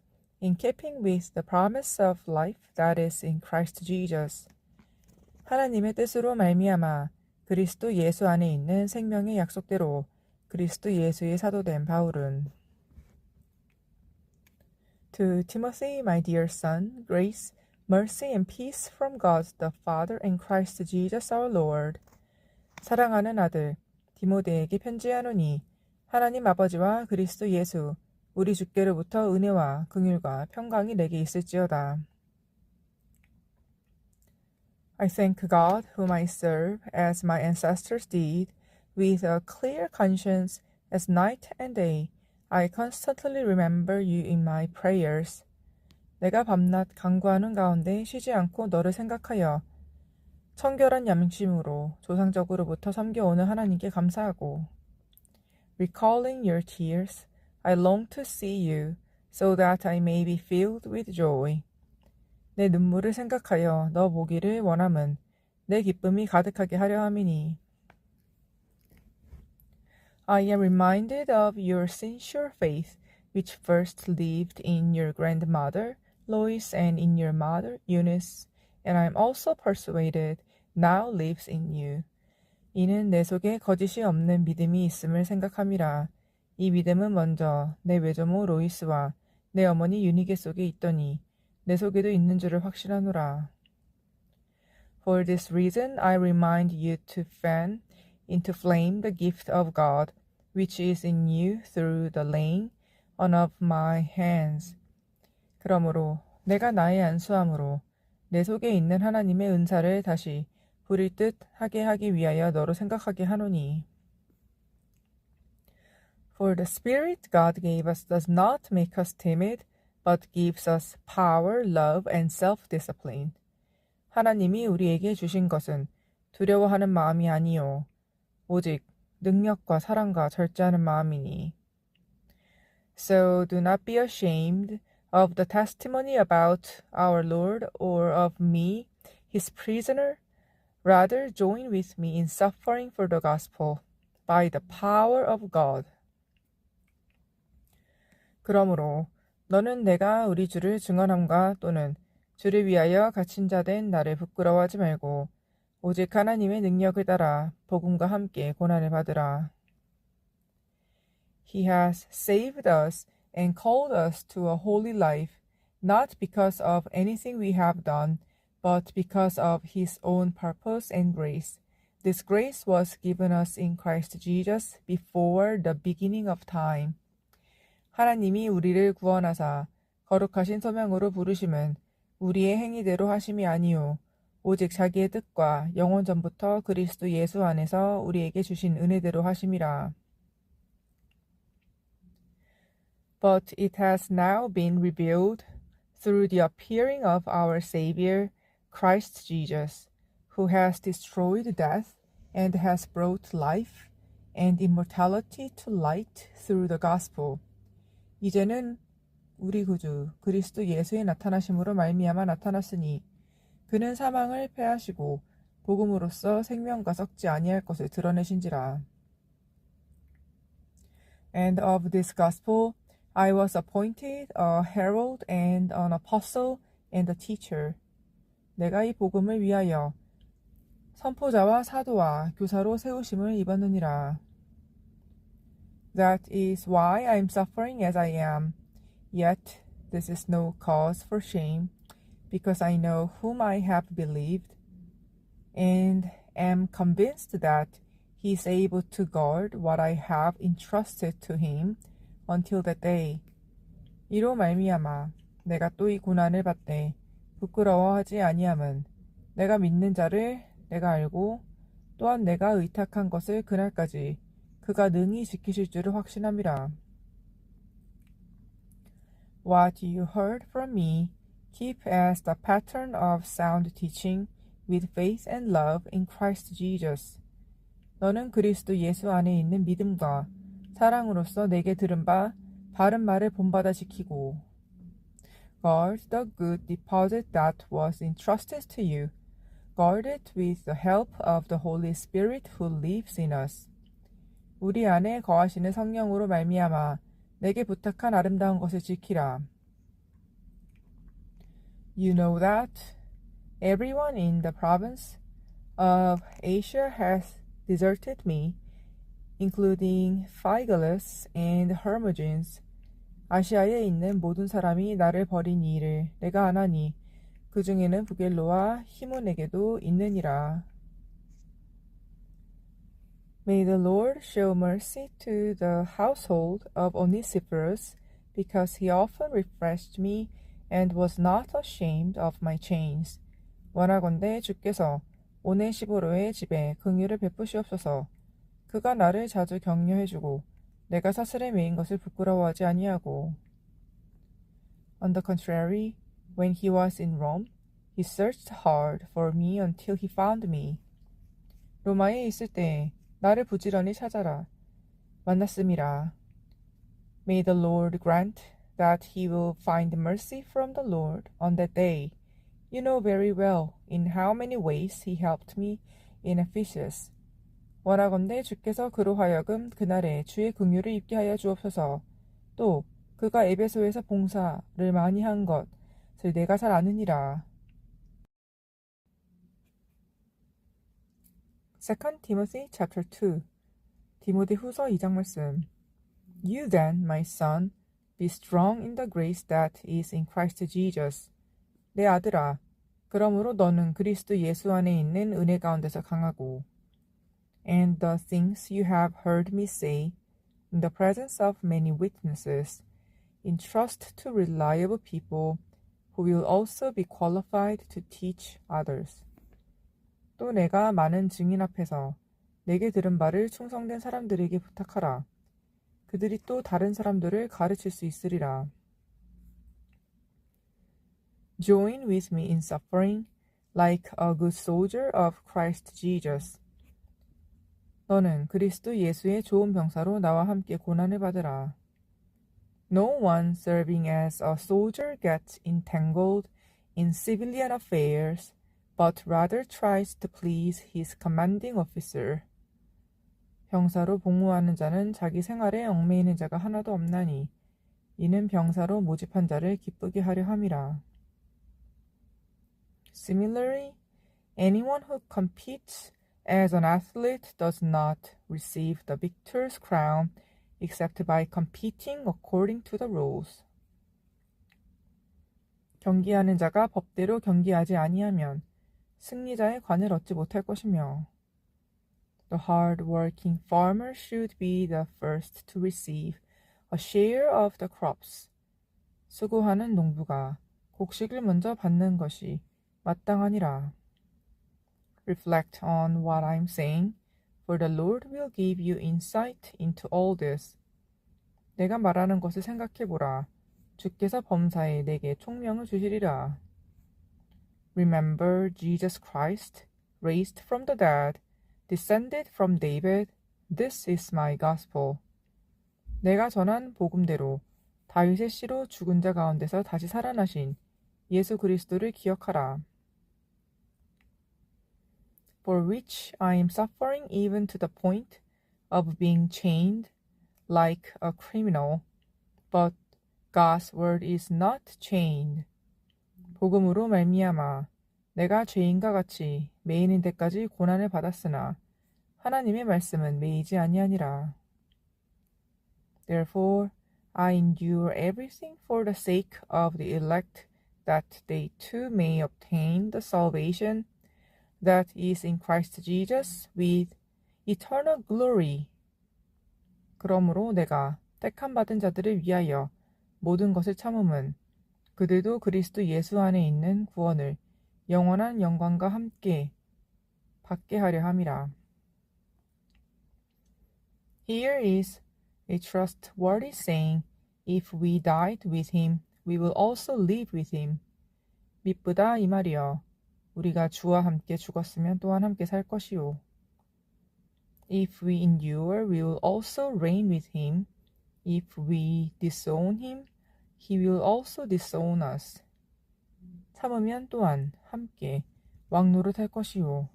in keeping with the promise of life that is in Christ Jesus. 하나님의 뜻으로 말미암아 그리스도 예수 안에 있는 생명의 약속대로 그리스도 예수의 사도된 바울은 To Timothy, my dear son, grace, mercy and peace from God the Father and Christ Jesus our Lord. 사랑하는 아들 디모데에게 편지하노니 하나님 아버지와 그리스도 예수 우리 주께로부터 은혜와 긍휼과 평강이 내게 있을지어다. I thank God whom I serve as my ancestors did, with a clear conscience as night and day. I constantly remember you in my prayers. 내가 밤낮 간구하는 가운데 쉬지 않고 너를 생각하여 청결한 양심으로 조상적으로부터 섬겨오는 하나님께 감사하고 Recalling your tears, I long to see you, so that I may be filled with joy. 내 눈물을 생각하여 너 보기를 원함은 내 기쁨이 가득하게 하려 함이니. I am reminded of your sincere faith, which first lived in your grandmother, Lois, and in your mother, Eunice, and I am also persuaded now lives in you. 이는 내 속에 거짓이 없는 믿음이 있음을 생각함이라. 이 믿음은 먼저 내 외조모 로이스와 내 어머니 유니게 속에 있더니 내 속에도 있는 줄을 확신하노라. For this reason I remind you to fan into flame the gift of God, which is in you through the laying on of my hands. 그러므로 내가 나의 안수함으로 내 속에 있는 하나님의 은사를 다시 부릴 듯 하게 하기 위하여 너로 생각하게 하노니. For the Spirit God gave us does not make us timid, but gives us power, love, and self-discipline. 하나님이 우리에게 주신 것은 두려워하는 마음이 아니요 오직 능력과 사랑과 절제하는 마음이니. So do not be ashamed of the testimony about our Lord or of me, his prisoner. Rather join with me in suffering for the gospel by the power of God. 그러므로 너는 내가 우리 주를 증언함과 또는 주를 위하여 갇힌 자 된 나를 부끄러워하지 말고 오직 하나님의 능력을 따라 복음과 함께 고난을 받으라. He has saved us and called us to a holy life, not because of anything we have done, but because of his own purpose and grace. This grace was given us in Christ Jesus before the beginning of time. 하나님이 우리를 구원하사 거룩하신 소명으로 부르심은 우리의 행위대로 하심이 아니요 오직 자기의 뜻과 영원 전부터 그리스도 예수 안에서 우리에게 주신 은혜대로 하심이라. But it has now been revealed through the appearing of our Savior, Christ Jesus, who has destroyed death and has brought life and immortality to light through the gospel. 이제는 우리 구주 그리스도 예수의 나타나심으로 말미암아 나타났으니 그는 사망을 패하시고 복음으로써 생명과 썩지 아니할 것을 드러내신지라. And of this gospel I was appointed a herald and an apostle and a teacher. 내가 이 복음을 위하여 선포자와 사도와 교사로 세우심을 입었느니라. That is why I am suffering as I am. Yet this is no cause for shame, because I know whom I have believed, and am convinced that he is able to guard what I have entrusted to him until that day. 이로 말미암아 내가 또 이 고난을 받되 부끄러워하지 아니함은 내가 믿는 자를 내가 알고 또한 내가 의탁한 것을 그날까지 그가 능히 지키실 줄을 확신함이라. What you heard from me, keep as the pattern of sound teaching with faith and love in Christ Jesus. 너는 그리스도 예수 안에 있는 믿음과 사랑으로서 내게 들은 바 바른 말을 본받아 지키고 Guard the good deposit that was entrusted to you. Guard it with the help of the Holy Spirit who lives in us. 우리 안에 거하시는 성령으로 말미암아 내게 부탁한 아름다운 것을 지키라. You know that everyone in the province of Asia has deserted me, including Phygelus and Hermogenes. 아시아에 있는 모든 사람이 나를 버린 이를 내가 아나니 그 중에는 부겔로와 히몬에게도 있느니라. May the Lord show mercy to the household of Onesiphorus, because he often refreshed me and was not ashamed of my chains. 원하건대 주께서 오네시보로의 집에 긍휼을 베푸시옵소서. 그가 나를 자주 격려해주고 내가 사슬에 매인 것을 부끄러워하지 아니하고. On the contrary, when he was in Rome, he searched hard for me until he found me. 로마에 있을 때 나를 부지런히 찾아라. 만났음이라. May the Lord grant that he will find mercy from the Lord on that day. You know very well in how many ways he helped me in Ephesus. 원하건대 주께서 그로 하여금 그날에 주의 긍휼을 입게 하여 주옵소서. 또 그가 에베소에서 봉사를 많이 한 것을 내가 잘 아느니라. 2 Timothy chapter 2. 디모데 후서 2장 말씀. You then, my son, be strong in the grace that is in Christ Jesus. 내 아들아, 그러므로 너는 그리스도 예수 안에 있는 은혜 가운데서 강하고. and the things you have heard me say in the presence of many witnesses, entrust to reliable people who will also be qualified to teach others. 또 내가 많은 증인 앞에서 내게 들은 바를 충성된 사람들에게 부탁하라. 그들이 또 다른 사람들을 가르칠 수 있으리라. Join with me in suffering like a good soldier of Christ Jesus. 너는 그리스도 예수의 좋은 병사로 나와 함께 고난을 받으라. No one serving as a soldier gets entangled in civilian affairs, but rather tries to please his commanding officer. 병사로 복무하는 자는 자기 생활에 얽매이는 자가 하나도 없나니 이는 병사로 모집한 자를 기쁘게 하려 함이라. Similarly, anyone who competes as an athlete does not receive the victor's crown except by competing according to the rules. 경기하는 자가 법대로 경기하지 아니하면 승리자의 관을 얻지 못할 것이며 The hard-working farmer should be the first to receive a share of the crops. 수고하는 농부가 곡식을 먼저 받는 것이 마땅하니라. Reflect on what I am saying, for the Lord will give you insight into all this. 내가 말하는 것을 생각해보라. 주께서 범사에 내게 총명을 주시리라. Remember Jesus Christ, raised from the dead, descended from David. This is my gospel. 내가 전한 복음대로 다윗의 씨로 죽은 자 가운데서 다시 살아나신 예수 그리스도를 기억하라. For which I am suffering even to the point of being chained like a criminal, but God's word is not chained. 복음으로 말미암아 내가 죄인과 같이 매이는 데까지 고난을 받았으나 하나님의 말씀은 매이지 아니하니라. Therefore I endure everything for the sake of the elect, that they too may obtain the salvation that is in Christ Jesus with eternal glory. 그러므로 내가 택함 받은 자들을 위하여 모든 것을 참음은 그들도 그리스도 예수 안에 있는 구원을 영원한 영광과 함께 받게 하려 함이라. Here is a trustworthy saying, if we died with him, we will also live with him. 미쁘다 이 말이여. 우리가 주와 함께 죽었으면 또한 함께 살 것이요. If we endure, we will also reign with him. If we disown him, he will also disown us. 참으면 또한 함께 왕노릇할 것이요.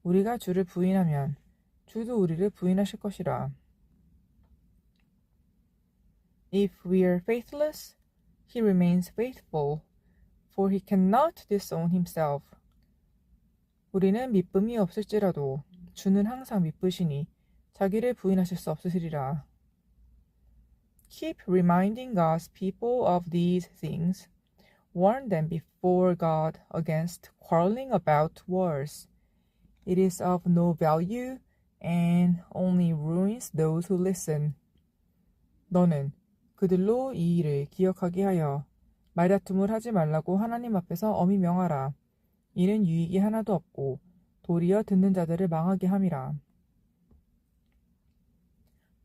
우리가 주를 부인하면 주도 우리를 부인하실 것이라. If we are faithless, he remains faithful, for he cannot disown himself. 우리는 미쁨이 없을지라도 주는 항상 미쁘시니 자기를 부인하실 수 없으시리라. Keep reminding God's people of these things. Warn them before God against quarreling about wars. It is of no value and only ruins those who listen. 너는 그들로 이 일을 기억하게 하여 말다툼을 하지 말라고 하나님 앞에서 엄히 명하라. 이는 유익이 하나도 없고 도리어 듣는 자들을 망하게 함이라.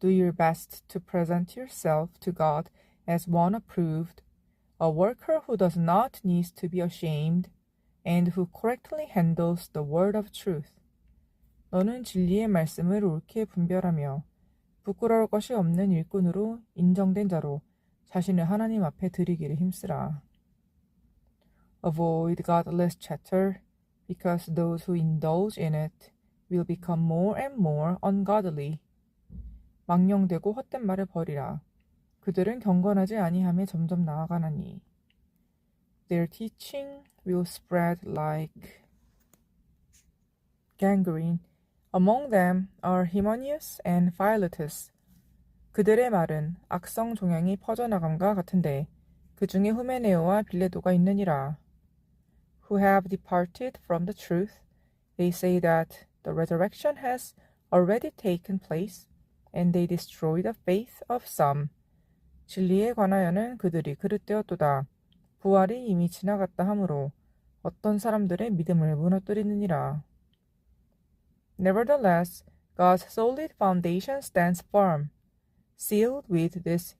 Do your best to present yourself to God as one approved, a worker who does not need to be ashamed, and who correctly handles the word of truth. 너는 진리의 말씀을 옳게 분별하며 부끄러울 것이 없는 일꾼으로 인정된 자로 자신을 하나님 앞에 드리기를 힘쓰라. Avoid godless chatter, because those who indulge in it will become more and more ungodly. 망령되고 헛된 말을 버리라. 그들은 경건하지 아니함에 점점 나아가나니. Their teaching will spread like gangrene. Among them are Hymenaeus and Philetus. 그들의 말은 악성 종양이 퍼져나감과 같은데 그 중에 후메네오와 빌레도가 있느니라. Who have departed from the truth, they say that the resurrection has already taken place, and they destroy the faith of some. 진리에 관하여는 그들이 그릇되었도다. 부활이 이미 지나갔다 하므로 어떤 사람들의 믿음을 무너뜨리느니라. Nevertheless, God's solid foundation stands firm, sealed with this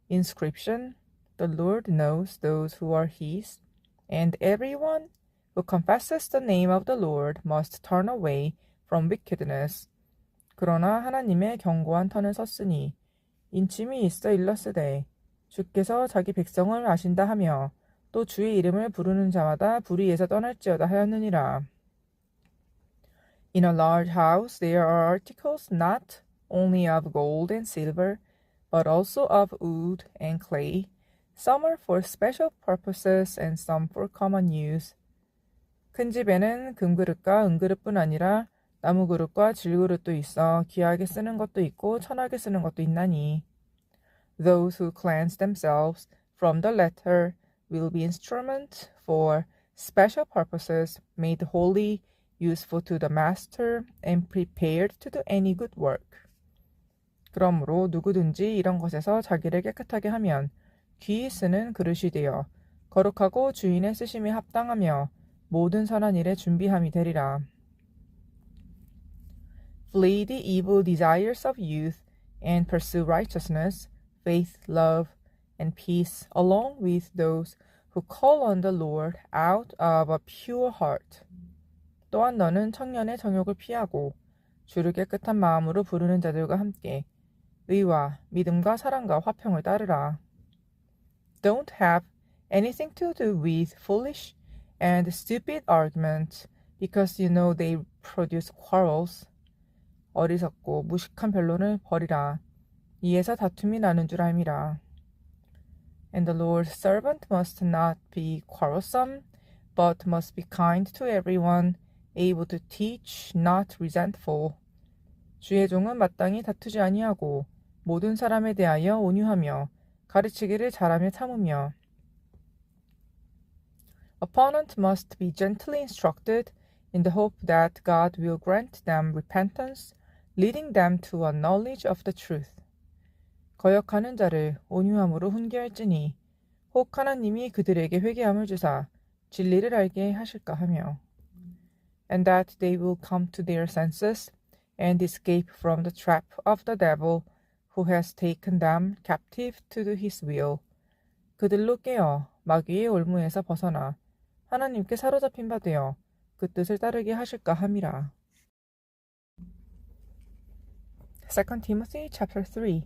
inscription, "The Lord knows those who are His," and everyone who confesses the name of the Lord must turn away from wickedness. 그러나 하나님의 견고한 터는 섰으니 인침이 있어 일렀으되 주께서 자기 백성을 아신다 하며 또 주의 이름을 부르는 자마다 불의에서 떠날지어다 하였느니라. In a large house there are articles not only of gold and silver, but also of wood and clay. Some are for special purposes and some for common use. 큰 집에는 금그릇과 은그릇뿐 아니라 나무그릇과 질그릇도 있어 귀하게 쓰는 것도 있고 천하게 쓰는 것도 있나니. Those who cleanse themselves from the latter will be instruments for special purposes, made holy, useful to the master, and prepared to do any good work. 그러므로 누구든지 이런 것에서 자기를 깨끗하게 하면 귀히 쓰는 그릇이 되어 거룩하고 주인의 쓰심에 합당하며 모든 선한 일에 준비함이 되리라. Flee the evil desires of youth and pursue righteousness, faith, love, and peace, along with those who call on the Lord out of a pure heart. 또한 너는 청년의 정욕을 피하고 주를 깨끗한 마음으로 부르는 자들과 함께 의와 믿음과 사랑과 화평을 따르라. Don't have anything to do with foolish and stupid arguments, because you know they produce quarrels. 어리석고 무식한 변론을 버리라. 이에서 다툼이 나는 줄 알미라. And the Lord's servant must not be quarrelsome, but must be kind to everyone, able to teach, not resentful. 주의 종은 마땅히 다투지 아니하고 모든 사람에 대하여 온유하며 가르치기를 잘하며 참으며. Opponent must be gently instructed in the hope that God will grant them repentance, leading them to a knowledge of the truth. 거역하는 자를 온유함으로 훈계할지니 혹 하나님이 그들에게 회개함을 주사 진리를 알게 하실까 하며. And that they will come to their senses and escape from the trap of the devil who has taken them captive to do his will. 그들로 깨어 마귀의 올무에서 벗어나 하나님께 사로잡힌 바 되어 그 뜻을 따르게 하실까 함이라. 2 Timothy chapter 3.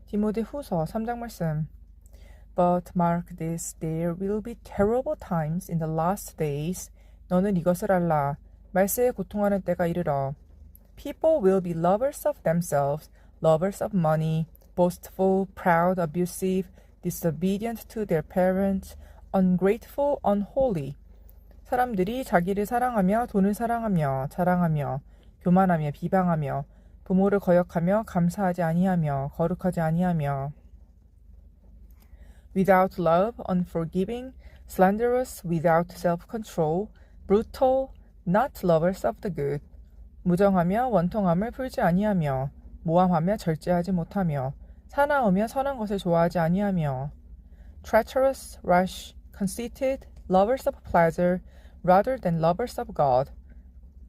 디모데 후서 3장 말씀. But mark this, there will be terrible times in the last days. 너는 이것을 알라. 말세에 고통하는 때가 이르러. People will be lovers of themselves, lovers of money, boastful, proud, abusive, disobedient to their parents, ungrateful, unholy. 사람들이 자기를 사랑하며 돈을 사랑하며 자랑하며 교만하며 비방하며 부모를 거역하며 감사하지 아니하며 거룩하지 아니하며. Without love, unforgiving, slanderous, without self-control, brutal, not lovers of the good. 무정하며 원통함을 풀지 아니하며 모함하며 절제하지 못하며 사나우며 선한 것을 좋아하지 아니하며. Treacherous, rash, conceited, lovers of pleasure rather than lovers of God.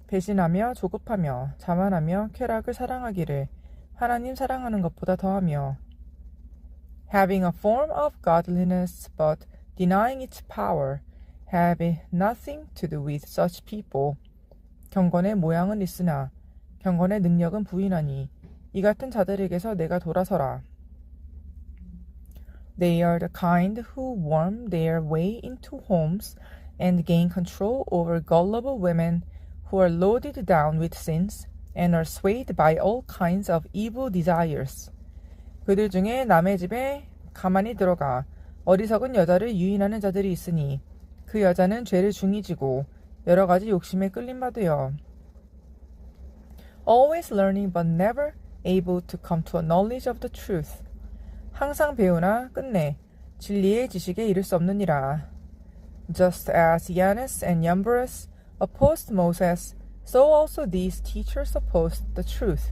배신하며 조급하며 자만하며 쾌락을 사랑하기를 하나님 사랑하는 것보다 더하며. Having a form of godliness but denying its power, have nothing to do with such people. 경건의 모양은 있으나 경건의 능력은 부인하니 이 같은 자들에게서 내가 돌아서라. They are the kind who worm their way into homes and gain control over gullible women who are loaded down with sins and are swayed by all kinds of evil desires. 그들 중에 남의 집에 가만히 들어가 어리석은 여자를 유인하는 자들이 있으니 그 여자는 죄를 중히 지고 여러 가지 욕심에 끌림 받으여. Always learning but never able to come to a knowledge of the truth. 항상 배우나 끝내 진리의 지식에 이를 수 없느니라. Just as Jannes and Jambres opposed Moses, So also these teachers oppose the truth.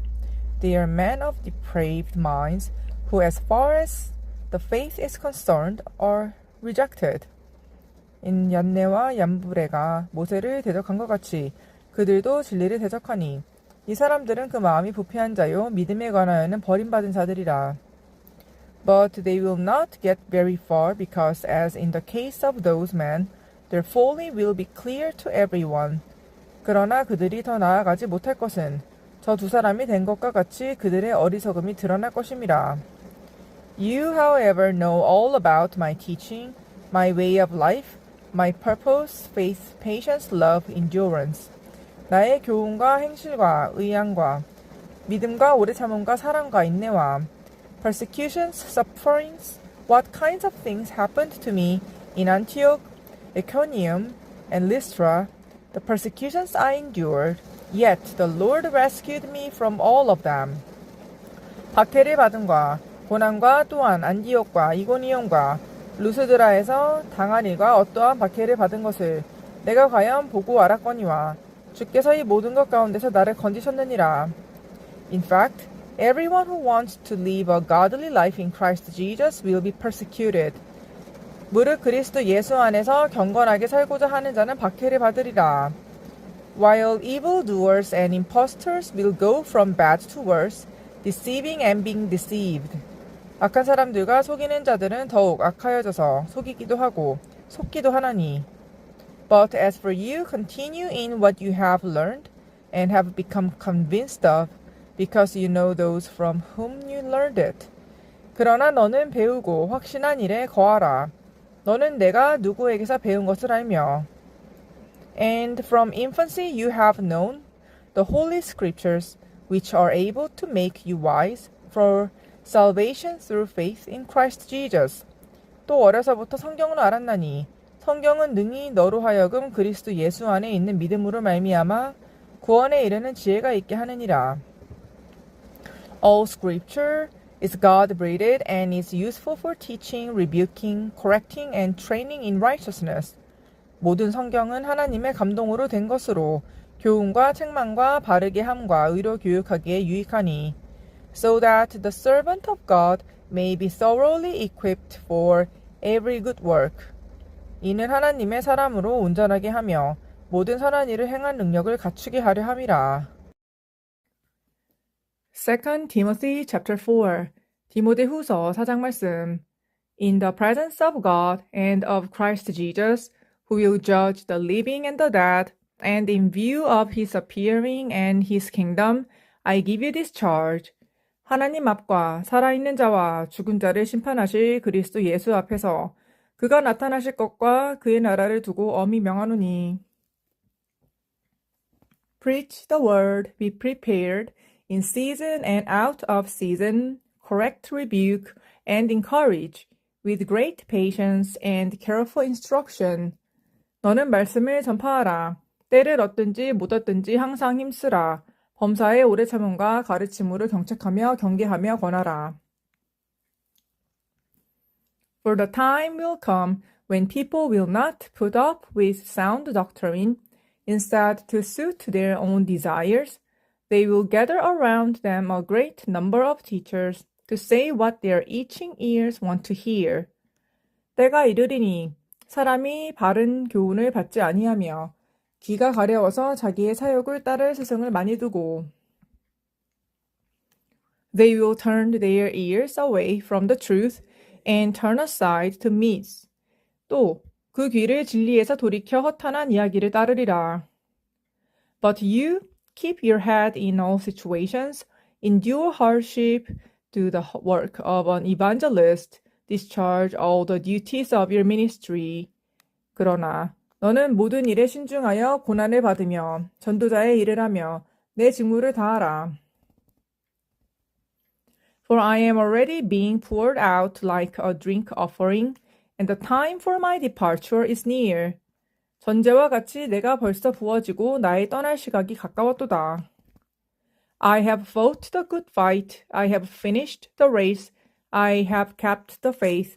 They are men of depraved minds, who as far as the faith is concerned are rejected. 얀네와 얀브레가 모세를 대적한 것 같이 그들도 진리를 대적하니 이 사람들은 그 마음이 부패한 자요 믿음에 관하여는 버림받은 자들이라. But they will not get very far because as in the case of those men, their folly will be clear to everyone. 그러나 그들이 더 나아가지 못할 것은 저 두 사람이 된 것과 같이 그들의 어리석음이 드러날 것임이라. You, however, know all about my teaching, my way of life, my purpose, faith, patience, love, endurance. 나의 교훈과 행실과 의향과 믿음과 오래 참음과 사랑과 인내와 persecutions, sufferings, what kinds of things happened to me in Antioch, Iconium, and Lystra, the persecutions I endured, yet the Lord rescued me from all of them. 박해를 받음과 고난과 또한 안디옥과 이고니온과 루스드라에서 당한 일과 어떠한 박해를 받은 것을 내가 과연 보고 알았거니와 주께서 이 모든 것 가운데서 나를 건지셨느니라. In fact, everyone who wants to live a godly life in Christ Jesus will be persecuted. 무릇 그리스도 예수 안에서 경건하게 살고자 하는 자는 박해를 받으리라. While evildoers and impostors will go from bad to worse, deceiving and being deceived. 악한 사람들과 속이는 자들은 더욱 악하여져서 속이기도 하고 속기도 하나니. But as for you, continue in what you have learned and have become convinced of, because you know those from whom you learned it. 그러나 너는 배우고 확신한 일에 거하라. 너는 내가 누구에게서 배운 것을 알며. And from infancy you have known the holy scriptures, which are able to make you wise for salvation through faith in Christ Jesus. 또 어려서부터 성경을 알았나니 성경은 능히 너로 하여금 그리스도 예수 안에 있는 믿음으로 말미암아 구원에 이르는 지혜가 있게 하느니라. All scripture is God-breathed and is useful for teaching, rebuking, correcting, and training in righteousness. 모든 성경은 하나님의 감동으로 된 것으로 교훈과 책망과 바르게 함과 의로 교육하기에 유익하니 so that the servant of God may be thoroughly equipped for every good work. 이는 하나님의 사람으로 온전하게 하며 모든 선한 일을 행한 능력을 갖추게 하려 함이라. 2 Timothy chapter 4 디모데후서 4장 말씀. In the presence of God and of Christ Jesus, who will judge the living and the dead, and in view of his appearing and his kingdom, I give you this charge. 하나님 앞과 살아있는 자와 죽은 자를 심판하실 그리스도 예수 앞에서 그가 나타나실 것과 그의 나라를 두고 엄히 명하노니. Preach the word, be prepared, in season and out of season, correct, rebuke, and encourage, with great patience and careful instruction. 너는 말씀을 전파하라. 때를 얻든지 못 얻든지 항상 힘쓰라. 범사의 오래 참음과 가르침으로 경책하며 경계하며 권하라. For the time will come when people will not put up with sound doctrine. Instead, to suit their own desires, they will gather around them a great number of teachers to say what their itching ears want to hear. 때가 이르리니 사람이 바른 교훈을 받지 아니하며 귀가 가려워서 자기의 사욕을 따를 스승을 많이 두고 They will turn their ears away from the truth and turn aside to myths. 또 그 귀를 진리에서 돌이켜 허탄한 이야기를 따르리라. But you keep your head in all situations, endure hardship, do the work of an evangelist, discharge all the duties of your ministry. 그러나 너는 모든 일에 신중하여 고난을 받으며 전도자의 일을 하며 내 직무를 다하라. For I am already being poured out like a drink offering, and the time for my departure is near. 전제와 같이 내가 벌써 부어지고 나의 떠날 시각이 가까웠도다. I have fought the good fight, I have finished the race, I have kept the faith.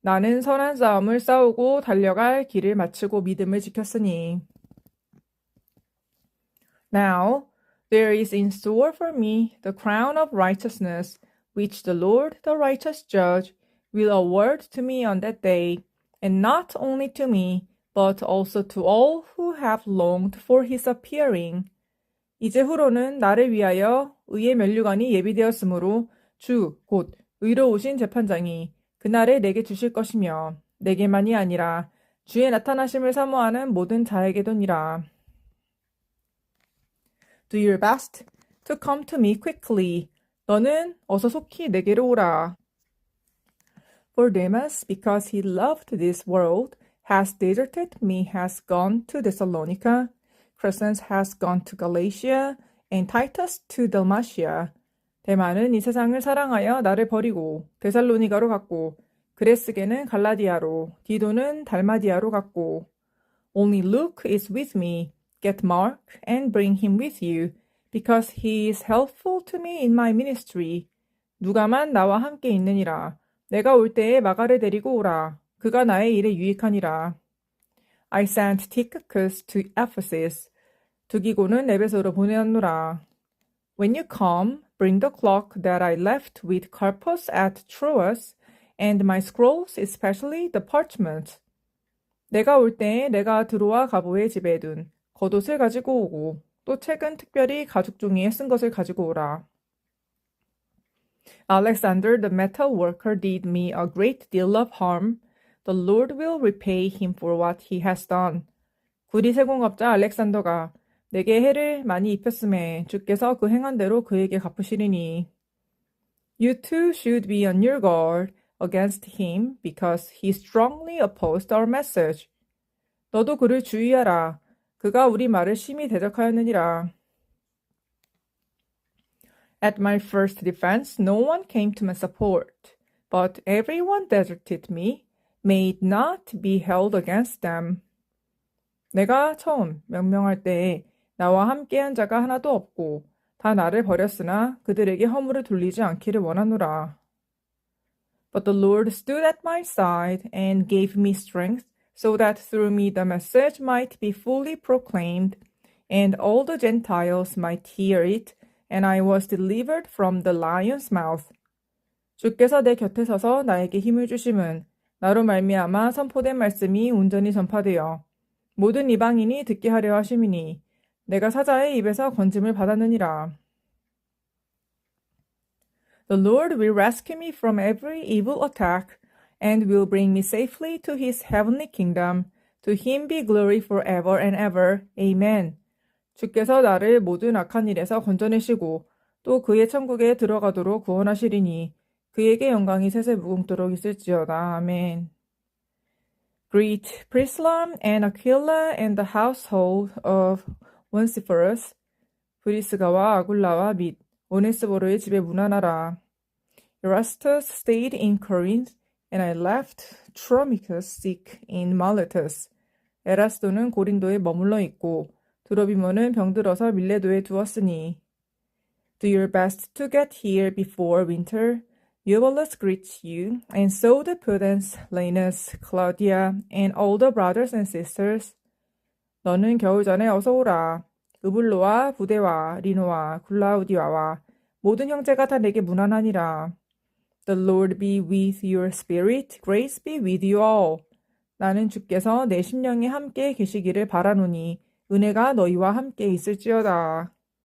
나는 선한 싸움을 싸우고 달려갈 길을 마치고 믿음을 지켰으니. Now there is in store for me the crown of righteousness, which the Lord, the righteous judge, will award to me on that day, and not only to me, but also to all who have longed for his appearing. 이제 후로는 나를 위하여 의의 면류관이 예비되었으므로 주, 곧 의로우신 재판장이 그날에 내게 주실 것이며 내게만이 아니라 주의 나타나심을 사모하는 모든 자에게도니라. Do your best to come to me quickly. 너는 어서 속히 내게로 오라. For Demas, because he loved this world, has deserted me, has gone to Thessalonica. Crescens has gone to Galatia, and Titus to Dalmatia. 대만은 이 세상을 사랑하여 나를 버리고 데살로니가로 갔고 그레스게는 갈라디아로 디도는 달마디아로 갔고 Only Luke is with me. Get Mark and bring him with you, because he is helpful to me in my ministry. 누가만 나와 함께 있느니라. 내가 올 때에 마가를 데리고 오라. 그가 나의 일에 유익하니라. I sent Tychicus to Ephesus. 두기고는 에베소로 보내었노라. When you come, bring the clock that I left with Carpus at Troas, and my scrolls, especially the parchment. 내가 올 때에 내가 드로아 가보의 집에 둔 겉옷을 가지고 오고 또 책은 특별히 가죽 종이에 쓴 것을 가지고 오라. Alexander the metal worker did me a great deal of harm. The Lord will repay him for what he has done. 구리 세공업자 알렉산더가 내게 해를 많이 입혔음에 주께서 그 행한 대로 그에게 갚으시리니. You too should be on your guard against him because he strongly opposed our message. 너도 그를 주의하라. 그가 우리 말을 심히 대적하였느니라. At my first defense, no one came to my support, but everyone deserted me, may it not be held against them. 내가 처음 명명할 때에 나와 함께한 자가 하나도 없고 다 나를 버렸으나 그들에게 허물을 돌리지 않기를 원하노라. But the Lord stood at my side and gave me strength, so that through me the message might be fully proclaimed, and all the Gentiles might hear it, and I was delivered from the lion's mouth. 주께서 내 곁에 서서 나에게 힘을 주심은 나로 말미암아 선포된 말씀이 온전히 전파되어 모든 이방인이 듣게 하려 하심이니 내가 사자의 입에서 건짐을 받았느니라. The Lord will rescue me from every evil attack, and will bring me safely to his heavenly kingdom. To him be glory forever and ever. Amen. 주께서 나를 모든 악한 일에서 건져내시고 또 그의 천국에 들어가도록 구원하시리니 그에게 영광이 세세 무궁토록 있을지어다. 아멘. Greet Priscilla and Aquila and the household of Onesiphorus. 브리스가와 아굴라와 및 오네스보로의 집에 문안하라. Erastus stayed in Corinth, and I left Thromicus sick in Miletus. 에라스도는 고린도에 머물러 있고 드로비모는 병들어서 밀레도에 두었으니. Do your best to get here before winter. Eubulus greets you, and so do Pudens, Linus, Claudia, and all the brothers and sisters. 너는 겨울 전에 어서 오라. 으블로와 부데와 리노와 굴라우디아와 모든 형제가 다 내게 문안하니라. The Lord be with your spirit. Grace be with you all. 나는 주께서 내 심령에 함께 계시기를 바라노니 은혜가 너희와 함께 있을지어다.